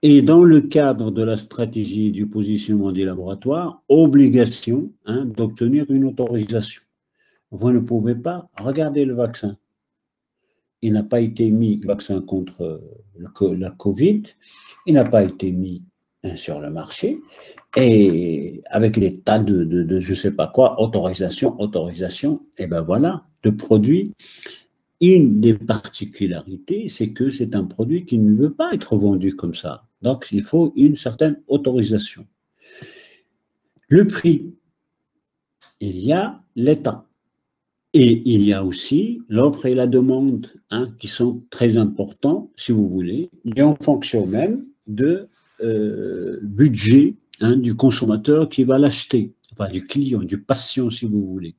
Et dans le cadre de la stratégie du positionnement des laboratoires, obligation d'obtenir une autorisation. Vous ne pouvez pas regarder le vaccin. Il n'a pas été mis, le vaccin contre la Covid, il n'a pas été mis sur le marché, et avec des tas de je ne sais pas quoi, autorisation, et ben voilà, de produits. Une des particularités, c'est que c'est un produit qui ne veut pas être vendu comme ça. Donc, il faut une certaine autorisation. Le prix, il y a l'état. Et il y a aussi l'offre et la demande, qui sont très importants, si vous voulez, et en fonction même de budget du consommateur qui va l'acheter, enfin du client, du patient, si vous voulez.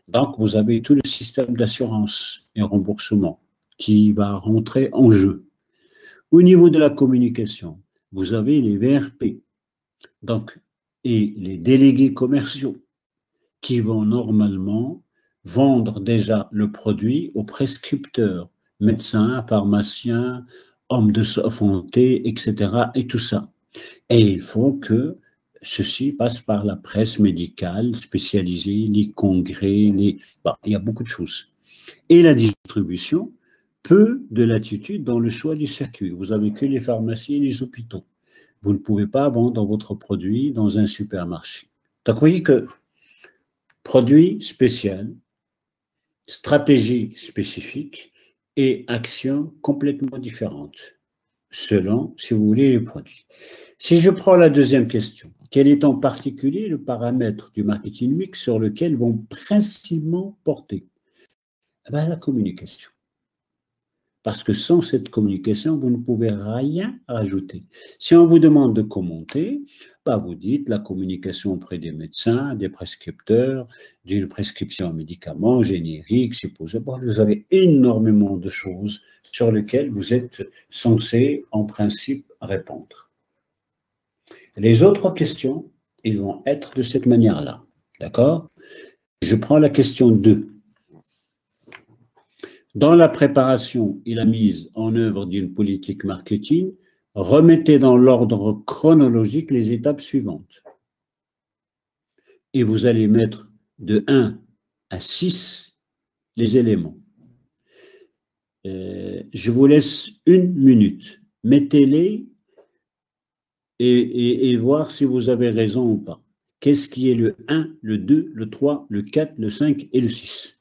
Donc, vous avez tout le système d'assurance et remboursement qui va rentrer en jeu. Au niveau de la communication, vous avez les VRP, donc, et les délégués commerciaux qui vont normalement vendre déjà le produit aux prescripteurs, médecins, pharmaciens, hommes de santé, etc. et tout ça. Et il faut que ceci passe par la presse médicale spécialisée, les congrès, il y a beaucoup de choses. Et la distribution, peu de latitude dans le choix du circuit. Vous avez que les pharmacies et les hôpitaux. Vous ne pouvez pas vendre votre produit dans un supermarché. Donc, vous voyez que produit spécial, stratégie spécifique et action complètement différentes, selon, si vous voulez, les produits. Si je prends la deuxième question, quel est en particulier le paramètre du marketing mix sur lequel vont principalement porter? La communication. Parce que sans cette communication, vous ne pouvez rien rajouter. Si on vous demande de commenter, vous dites la communication auprès des médecins, des prescripteurs, d'une prescription en médicaments génériques, supposé. Vous avez énormément de choses sur lesquelles vous êtes censé, en principe, répondre. Les autres questions, ils vont être de cette manière-là. D'accord? Je prends la question 2. Dans la préparation et la mise en œuvre d'une politique marketing, remettez dans l'ordre chronologique les étapes suivantes. Et vous allez mettre de 1 à 6 les éléments. Je vous laisse 1 minute. Mettez-les et voir si vous avez raison ou pas. Qu'est-ce qui est le 1, le 2, le 3, le 4, le 5 et le 6?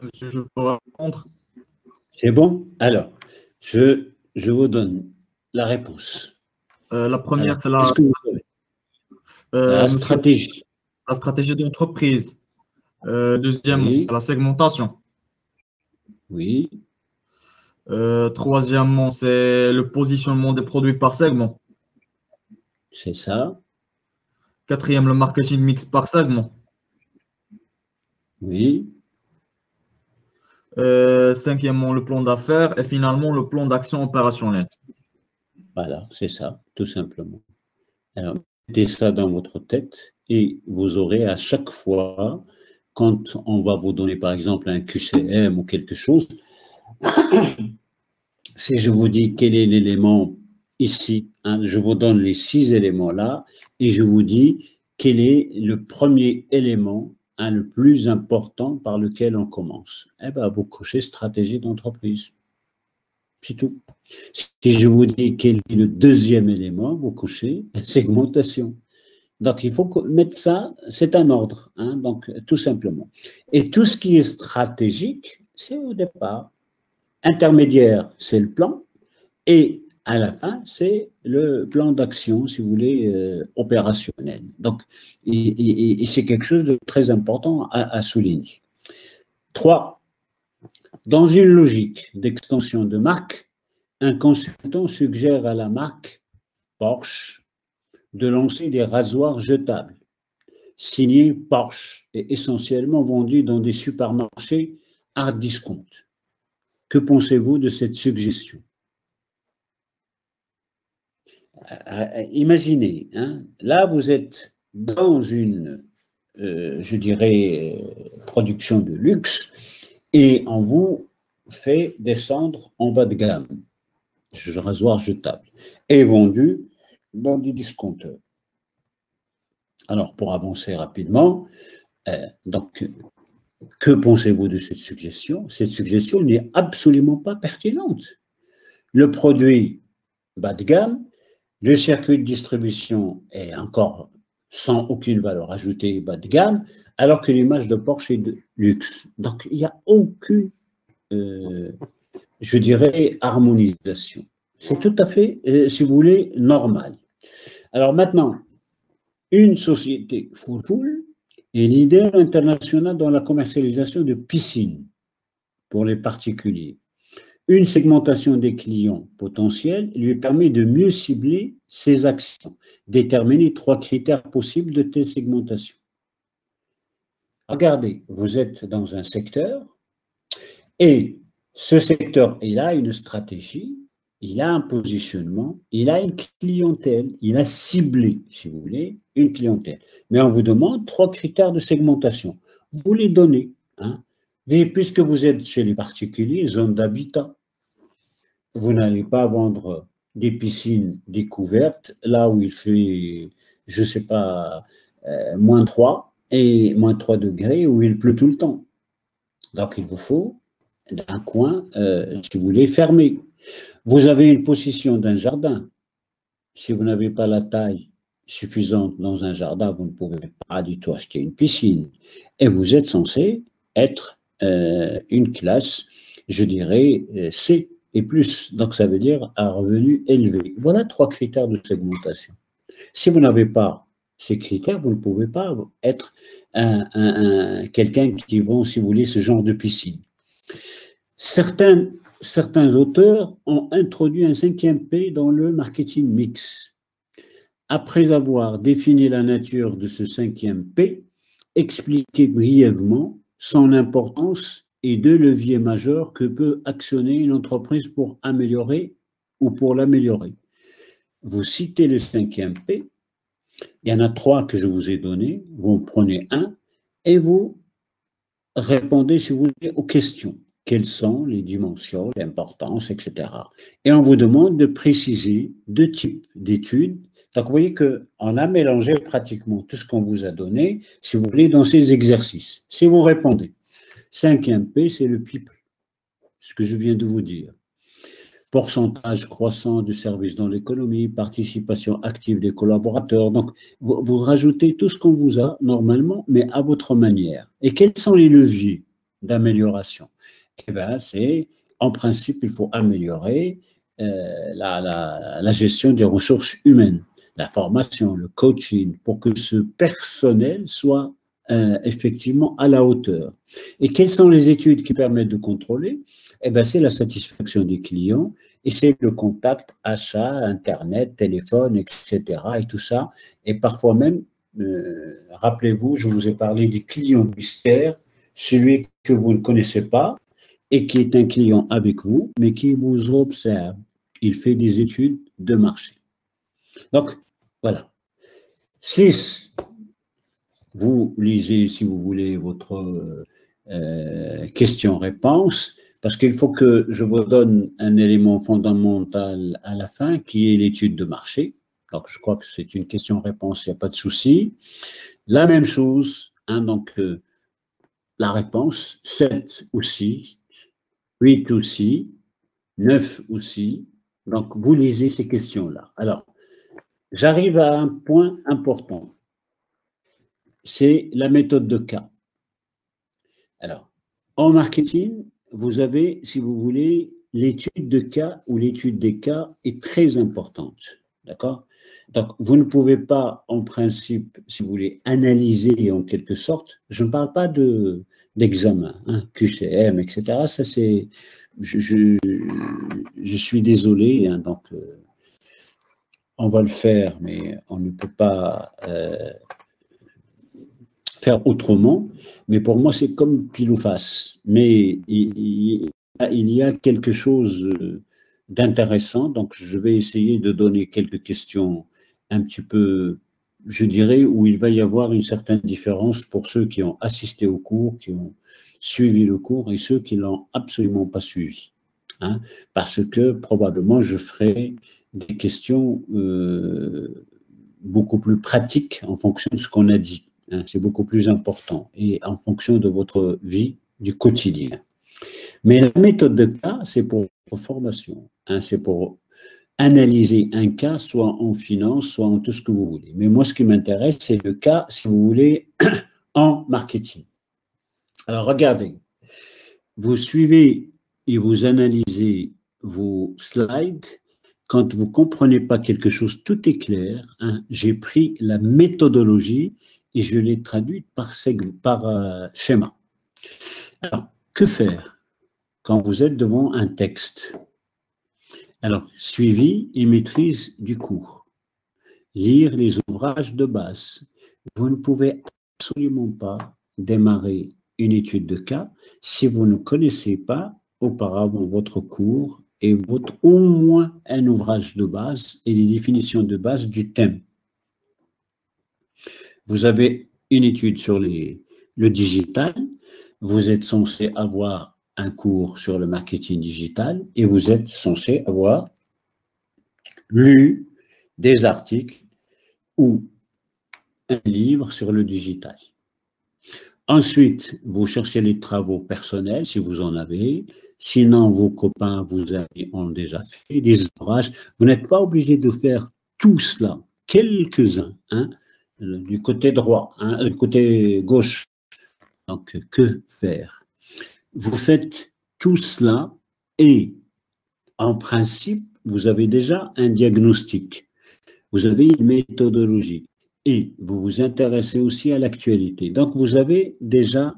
Monsieur, je peux répondre? C'est bon? Alors, je vous donne la réponse. La première, c'est la stratégie. La stratégie d'entreprise. Deuxièmement, Oui. c'est la segmentation. Oui. Troisièmement, c'est le positionnement des produits par segment. C'est ça. Quatrième, le marketing mix par segment. Oui. Cinquièmement, le plan d'affaires. Et finalement, le plan d'action opérationnelle. Voilà, c'est ça, tout simplement. Alors, mettez ça dans votre tête et vous aurez à chaque fois, quand on va vous donner par exemple un QCM ou quelque chose, si je vous dis quel est l'élément ici, je vous donne les 6 éléments là et je vous dis quel est le premier élément, le plus important par lequel on commence. Vous cochez stratégie d'entreprise. C'est tout. Si je vous dis quel est le deuxième élément, vous cochez segmentation. Donc, il faut mettre ça, c'est un ordre, donc tout simplement. Et tout ce qui est stratégique, c'est au départ. Intermédiaire, c'est le plan. Et à la fin, c'est le plan d'action, si vous voulez, opérationnel. Donc, et c'est quelque chose de très important à souligner. 3. Dans une logique d'extension de marque, un consultant suggère à la marque Porsche de lancer des rasoirs jetables, signés Porsche et essentiellement vendus dans des supermarchés hard discount. Que pensez-vous de cette suggestion? Imaginez, là vous êtes dans une, je dirais, production de luxe et on vous fait descendre en bas de gamme, rasoir jetable, et vendu dans des discounters. Alors, pour avancer rapidement, donc, que pensez-vous de cette suggestion? Cette suggestion n'est absolument pas pertinente. Le produit bas de gamme, le circuit de distribution est encore sans aucune valeur ajoutée bas de gamme, alors que l'image de Porsche est de luxe. Donc, il n'y a aucune, je dirais, harmonisation. C'est tout à fait, si vous voulez, normal. Alors maintenant, une société Whirlpool est leader international dans la commercialisation de piscines pour les particuliers. Une segmentation des clients potentiels lui permet de mieux cibler ses actions, déterminer 3 critères possibles de telle segmentation. Regardez, vous êtes dans un secteur et ce secteur, il a une stratégie, il a un positionnement, il a une clientèle, il a ciblé, si vous voulez, une clientèle. Mais on vous demande 3 critères de segmentation. Vous les donnez. Hein. Et puisque vous êtes chez les particuliers, zone d'habitat, vous n'allez pas vendre des piscines découvertes là où il fait, je ne sais pas, -3 et -3 degrés, où il pleut tout le temps. Donc, il vous faut un coin, si vous voulez, fermé. Vous avez une position d'un jardin. Si vous n'avez pas la taille suffisante dans un jardin, vous ne pouvez pas du tout acheter une piscine. Et vous êtes censé être une classe, je dirais, C et plus. Donc, ça veut dire un revenu élevé. Voilà 3 critères de segmentation. Si vous n'avez pas ces critères, vous ne pouvez pas être quelqu'un qui vend, si vous voulez, ce genre de piscine. Certains auteurs ont introduit un 5e P dans le marketing mix. Après avoir défini la nature de ce 5e P, expliquez brièvement son importance et 2 leviers majeurs que peut actionner une entreprise pour améliorer ou pour l'améliorer. Vous citez le 5e P, il y en a 3 que je vous ai donnés, vous prenez un et vous répondez, si vous voulez, aux questions. Quelles sont les dimensions, l'importance, etc. Et on vous demande de préciser 2 types d'études. Donc, vous voyez qu'on a mélangé pratiquement tout ce qu'on vous a donné, si vous voulez, dans ces exercices. Si vous répondez, 5e P, c'est le people, ce que je viens de vous dire. Pourcentage croissant du service dans l'économie, participation active des collaborateurs. Donc, vous rajoutez tout ce qu'on vous a normalement, mais à votre manière. Et quels sont les leviers d'amélioration? Eh bien, c'est, en principe, il faut améliorer la gestion des ressources humaines, la formation, le coaching, pour que ce personnel soit effectivement à la hauteur. Et quelles sont les études qui permettent de contrôler? Eh bien, c'est la satisfaction des clients et c'est le contact, achat, Internet, téléphone, etc. et tout ça. Et parfois même, rappelez-vous, je vous ai parlé du client mystère, celui que vous ne connaissez pas et qui est un client avec vous, mais qui vous observe. Il fait des études de marché. Donc, voilà. 6. Vous lisez, si vous voulez, votre question-réponse, parce qu'il faut que je vous donne un élément fondamental à la fin, qui est l'étude de marché. Donc, je crois que c'est une question-réponse, il n'y a pas de souci. La même chose, hein, donc la réponse, 7 aussi, 8 aussi, 9 aussi. Donc, vous lisez ces questions-là. Alors, j'arrive à un point important. C'est la méthode de cas. Alors, en marketing, vous avez, si vous voulez, l'étude de cas ou l'étude des cas est très importante. D'accord? Donc, vous ne pouvez pas, en principe, si vous voulez, analyser en quelque sorte, je ne parle pas d'examen, hein, QCM, etc. Ça, c'est, je suis désolé, hein, donc, on va le faire, mais on ne peut pas faire autrement, mais pour moi, c'est comme pile ou face. Mais il y a quelque chose d'intéressant, donc je vais essayer de donner quelques questions un petit peu, je dirais, où il va y avoir une certaine différence pour ceux qui ont assisté au cours, qui ont suivi le cours, et ceux qui ne l'ont absolument pas suivi. Hein, parce que probablement, je ferai des questions beaucoup plus pratique en fonction de ce qu'on a dit. Hein, c'est beaucoup plus important et en fonction de votre vie du quotidien. Mais la méthode de cas, c'est pour formation. Hein, c'est pour analyser un cas, soit en finance, soit en tout ce que vous voulez. Mais moi, ce qui m'intéresse, c'est le cas, si vous voulez, en marketing. Alors, regardez. Vous suivez et vous analysez vos slides. Quand vous ne comprenez pas quelque chose, tout est clair. Hein, j'ai pris la méthodologie et je l'ai traduite par schéma. Alors, que faire quand vous êtes devant un texte? Alors, suivi et maîtrise du cours. Lire les ouvrages de base. Vous ne pouvez absolument pas démarrer une étude de cas si vous ne connaissez pas auparavant votre cours et au moins un ouvrage de base et les définitions de base du thème. Vous avez une étude sur le digital, vous êtes censé avoir un cours sur le marketing digital et vous êtes censé avoir lu des articles ou un livre sur le digital. Ensuite, vous cherchez les travaux personnels, si vous en avez. Sinon, vos copains vous ont déjà fait des ouvrages. Vous n'êtes pas obligé de faire tout cela. Quelques-uns, hein, du côté droit, hein, du côté gauche. Donc, que faire? Vous faites tout cela et, en principe, vous avez déjà un diagnostic. Vous avez une méthodologie. Et vous vous intéressez aussi à l'actualité. Donc, vous avez déjà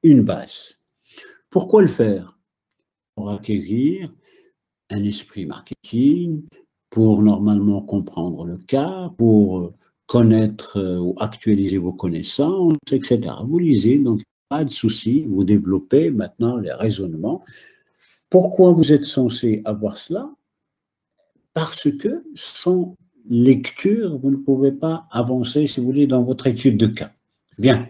une base. Pourquoi le faire? Pour acquérir un esprit marketing, pour normalement comprendre le cas, pour connaître ou actualiser vos connaissances, etc. Vous lisez, donc pas de souci, vous développez maintenant les raisonnements. Pourquoi vous êtes censé avoir cela? Parce que sans lecture, vous ne pouvez pas avancer, si vous voulez, dans votre étude de cas. Bien.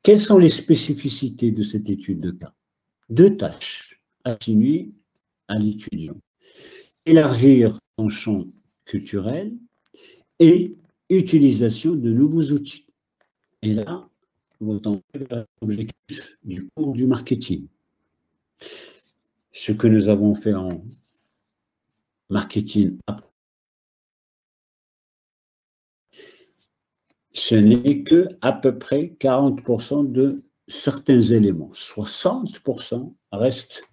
Quelles sont les spécificités de cette étude de cas? 2 tâches assignées à l'étudiant. Élargir son champ culturel et utilisation de nouveaux outils. Et là, vous entendez l'objectif du cours du marketing. Ce que nous avons fait en marketing, ce n'est que à peu près 40% de certains éléments. 60% reste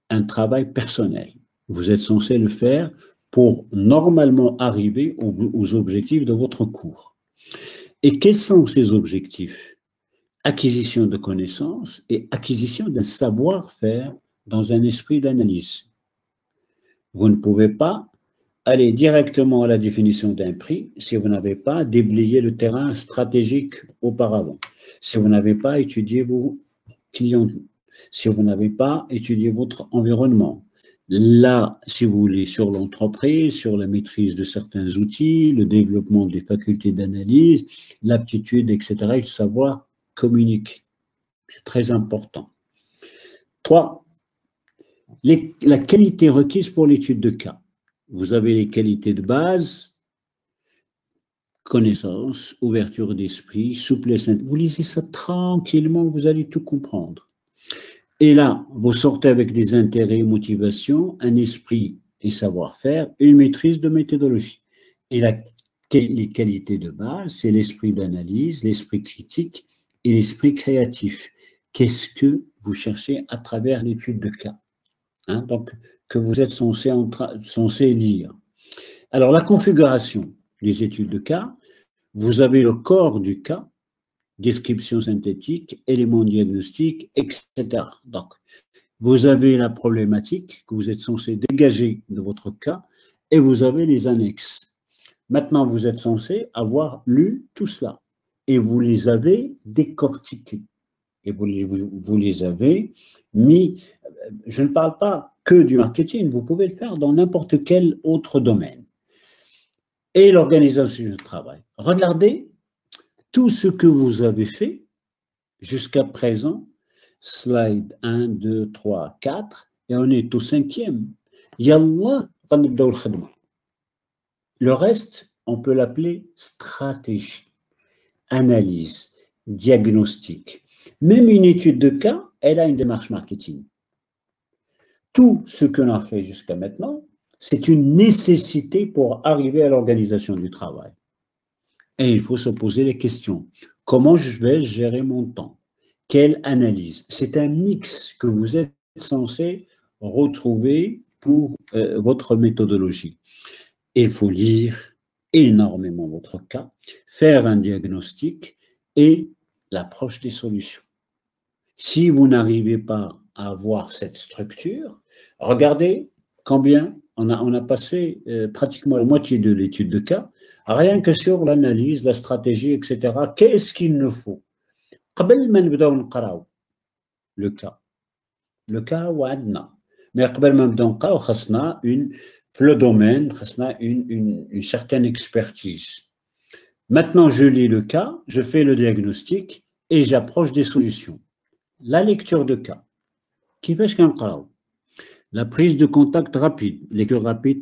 un travail personnel. Vous êtes censé le faire pour normalement arriver aux objectifs de votre cours. Et quels sont ces objectifs? Acquisition de connaissances et acquisition d'un savoir-faire dans un esprit d'analyse. Vous ne pouvez pas aller directement à la définition d'un prix si vous n'avez pas déblayé le terrain stratégique auparavant, si vous n'avez pas étudié vos clients, si vous n'avez pas étudié votre environnement. Là, si vous voulez, sur l'entreprise, sur la maîtrise de certains outils, le développement des facultés d'analyse, l'aptitude, etc., et le savoir communiquer. C'est très important. 3. La qualité requise pour l'étude de cas. Vous avez les qualités de base, connaissance, ouverture d'esprit, souplesse. Vous lisez ça tranquillement, vous allez tout comprendre. Et là, vous sortez avec des intérêts et motivations, un esprit et savoir-faire, une maîtrise de méthodologie. Et les qualités de base, c'est l'esprit d'analyse, l'esprit critique et l'esprit créatif. Qu'est-ce que vous cherchez à travers l'étude de cas? Hein, donc, que vous êtes censé lire. Alors, la configuration des études de cas, vous avez le corps du cas, description synthétique, éléments diagnostiques, etc. Donc, vous avez la problématique que vous êtes censé dégager de votre cas et vous avez les annexes. Maintenant, vous êtes censé avoir lu tout cela et vous les avez décortiqués et vous les avez mis. Je ne parle pas que du marketing, vous pouvez le faire dans n'importe quel autre domaine. Et l'organisation du travail. Regardez tout ce que vous avez fait jusqu'à présent, slide 1, 2, 3, 4, et on est au 5e. Yallah, le reste, on peut l'appeler stratégie, analyse, diagnostic. Même une étude de cas, elle a une démarche marketing. Tout ce que l'on a fait jusqu'à maintenant, c'est une nécessité pour arriver à l'organisation du travail. Et il faut se poser les questions. Comment je vais gérer mon temps? Quelle analyse? C'est un mix que vous êtes censé retrouver pour votre méthodologie. Il faut lire énormément votre cas, faire un diagnostic et l'approche des solutions. Si vous n'arrivez pas à avoir cette structure, regardez combien on a passé pratiquement la moitié de l'étude de cas, rien que sur l'analyse, la stratégie, etc. Qu'est-ce qu'il nous faut? Le cas. Le cas, mais قبل ما نبداو نقراو خاصنا le domaine, خاصنا une certaine expertise. Maintenant, je lis le cas, je fais le diagnostic et j'approche des solutions. La lecture de cas. كيفاش كنقراو? La prise de contact rapide, lecture rapide,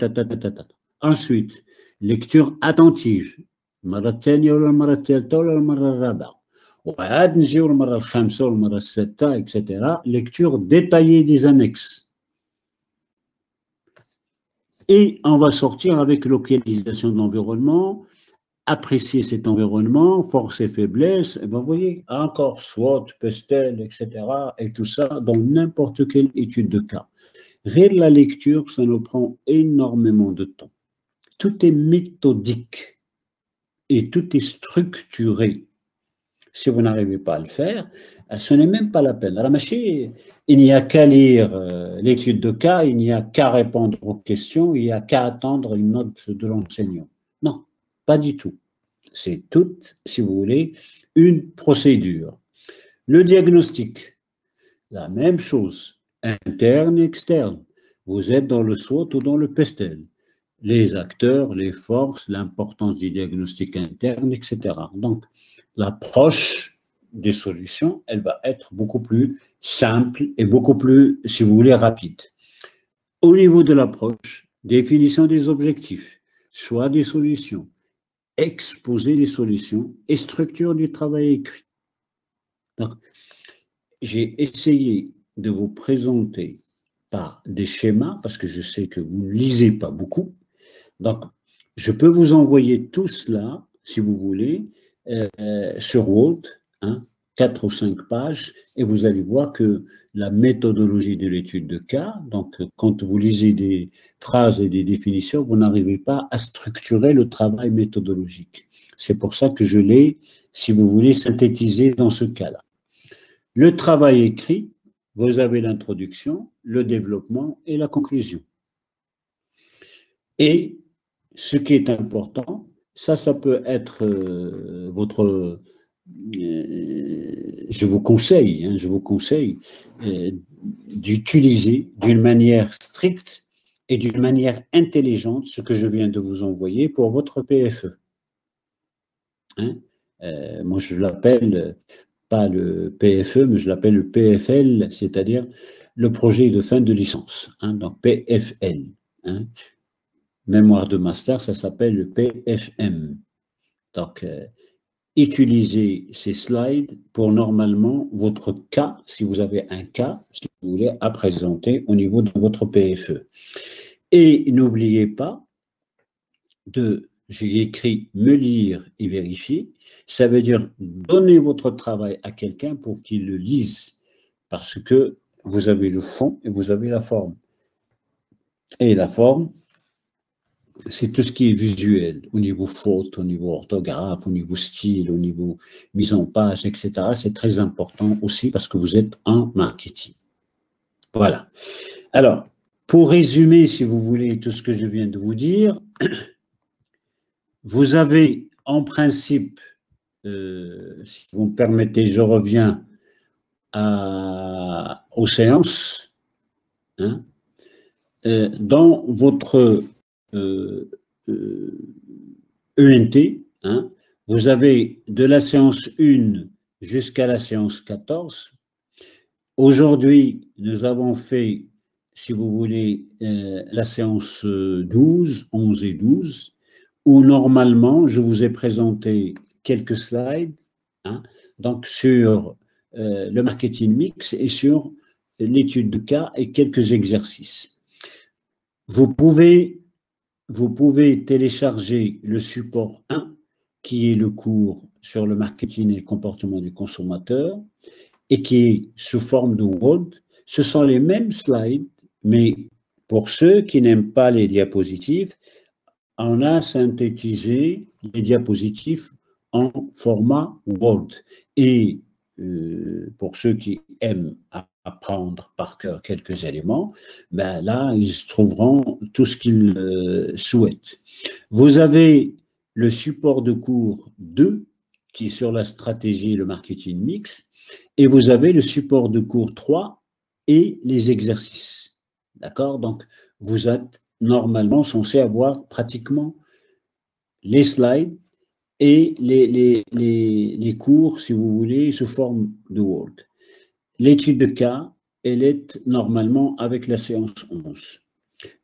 Ensuite, lecture attentive. المرة الثانية ولا المرة الثالثة ولا المرة الرابعة. وعاد نجيو المرة الخامسة والمرة السادسة, etc. Lecture détaillée des annexes. Et on va sortir avec localisation de l'environnement, apprécier cet environnement, force et faiblesse. Et ben vous voyez, encore SWOT, PESTEL, etc. Et tout ça dans n'importe quelle étude de cas. Rien de la lecture, ça nous prend énormément de temps. Tout est méthodique et tout est structuré. Si vous n'arrivez pas à le faire, ce n'est même pas la peine. Alors, il n'y a qu'à lire l'étude de cas, il n'y a qu'à répondre aux questions, il n'y a qu'à attendre une note de l'enseignant. Non, pas du tout. C'est tout, si vous voulez, une procédure. Le diagnostic, la même chose, interne et externe. Vous êtes dans le SWOT ou dans le PESTEL. Les acteurs, les forces, l'importance du diagnostic interne, etc. Donc, l'approche des solutions, elle va être beaucoup plus simple et beaucoup plus, si vous voulez, rapide. Au niveau de l'approche, définition des objectifs, choix des solutions, exposer les solutions et structure du travail écrit. J'ai essayé de vous présenter par des schémas, parce que je sais que vous ne lisez pas beaucoup. Donc, je peux vous envoyer tout cela, si vous voulez, sur Word, 4 ou 5 pages, et vous allez voir que la méthodologie de l'étude de cas, donc quand vous lisez des phrases et des définitions, vous n'arrivez pas à structurer le travail méthodologique. C'est pour ça que je l'ai, si vous voulez, synthétisé dans ce cas-là. Le travail écrit, vous avez l'introduction, le développement et la conclusion. Et ce qui est important, ça peut être votre... je vous conseille d'utiliser d'une manière stricte et d'une manière intelligente ce que je viens de vous envoyer pour votre PFE. Moi, je l'appelle pas le PFE, mais je l'appelle le PFL, c'est-à-dire le projet de fin de licence, donc PFL. Mémoire de master, ça s'appelle le PFM. Donc, utilisez ces slides pour normalement votre cas, si vous avez un cas, si vous voulez, à présenter au niveau de votre PFE. Et n'oubliez pas j'ai écrit me lire et vérifier, ça veut dire donner votre travail à quelqu'un pour qu'il le lise, parce que vous avez le fond et vous avez la forme. Et la forme, c'est tout ce qui est visuel, au niveau faute, au niveau orthographe, au niveau style, au niveau mise en page, etc. C'est très important aussi parce que vous êtes en marketing. Voilà. Alors, pour résumer, si vous voulez, tout ce que je viens de vous dire, vous avez en principe, si vous me permettez, je reviens aux séances, dans votre ENT, vous avez de la séance 1 jusqu'à la séance 14. Aujourd'hui, nous avons fait, si vous voulez, la séance 12, 11 et 12. où normalement, je vous ai présenté quelques slides, hein, donc sur le marketing mix et sur l'étude de cas et quelques exercices. Vous pouvez télécharger le support 1, qui est le cours sur le marketing et le comportement du consommateur, et qui est sous forme de Word. Ce sont les mêmes slides, mais pour ceux qui n'aiment pas les diapositives, on a synthétisé les diapositives en format Word. Et pour ceux qui aiment apprendre par cœur quelques éléments, ben là, ils trouveront tout ce qu'ils souhaitent. Vous avez le support de cours 2, qui est sur la stratégie et le marketing mix, et vous avez le support de cours 3 et les exercices. D'accord? Donc, vous êtes normalement censé avoir pratiquement les slides et les cours, si vous voulez, sous forme de Word. L'étude de cas, elle est normalement avec la séance 11.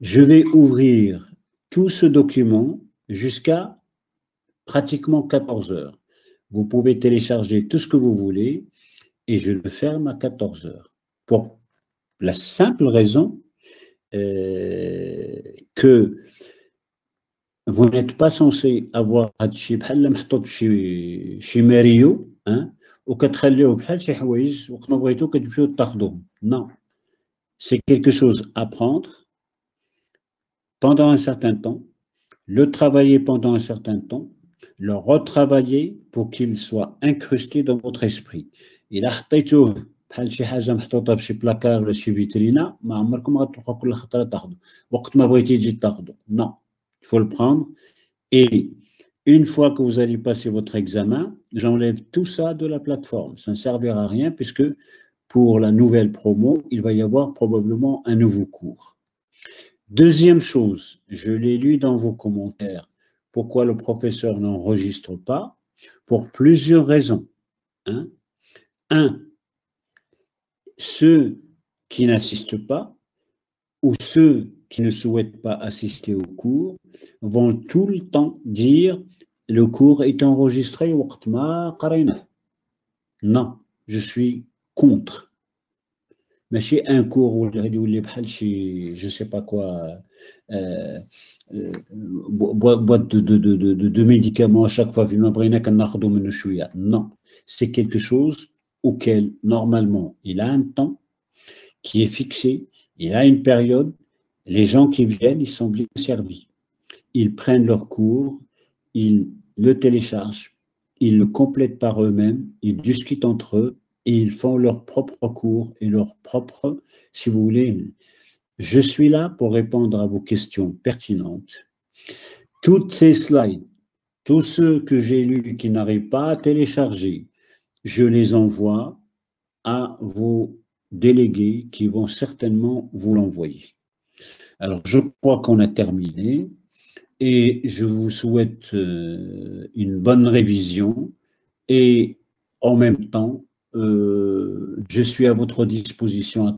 Je vais ouvrir tout ce document jusqu'à pratiquement 14 heures. Vous pouvez télécharger tout ce que vous voulez et je le ferme à 14 heures. Pour la simple raison que vous n'êtes pas censé avoir هادشي بحال محطوط شي ماريو وكتخليوه بحال شي حوايج وقت ما بغيتو كتمشيو تاخذوهم. Non, c'est quelque chose à prendre pendant un certain temps, le travailler pendant un certain temps, le retravailler pour qu'il soit incrusté dans votre esprit. إلا حطيتوه بحال شي حاجه محطوطه في شي بلاكار ولا شي فيترينا ما عمركم غتبقاو كل خطره تاخذوا وقت ما بغيتي تجي تاخذوا. Non, il faut le prendre. Et une fois que vous allez passer votre examen, j'enlève tout ça de la plateforme. Ça ne servira à rien puisque pour la nouvelle promo, il va y avoir probablement un nouveau cours. Deuxième chose, je l'ai lu dans vos commentaires. Pourquoi le professeur n'enregistre pas? Pour plusieurs raisons. Hein? Un, ceux qui n'assistent pas ou ceux qui ne souhaitent pas assister au cours vont tout le temps dire le cours est enregistré. Non, je suis contre. Mais chez un cours où je ne sais pas quoi, boîte de médicaments à chaque fois, non, c'est quelque chose auquel normalement il a un temps qui est fixé, il a une période. Les gens qui viennent, ils sont bien servis. Ils prennent leur cours, ils le téléchargent, ils le complètent par eux-mêmes, ils discutent entre eux et ils font leur propre cours et leur propre, si vous voulez. Je suis là pour répondre à vos questions pertinentes. Toutes ces slides, tous ceux que j'ai lus qui n'arrivent pas à télécharger, je les envoie à vos délégués qui vont certainement vous l'envoyer. Alors, je crois qu'on a terminé et je vous souhaite une bonne révision et en même temps, je suis à votre disposition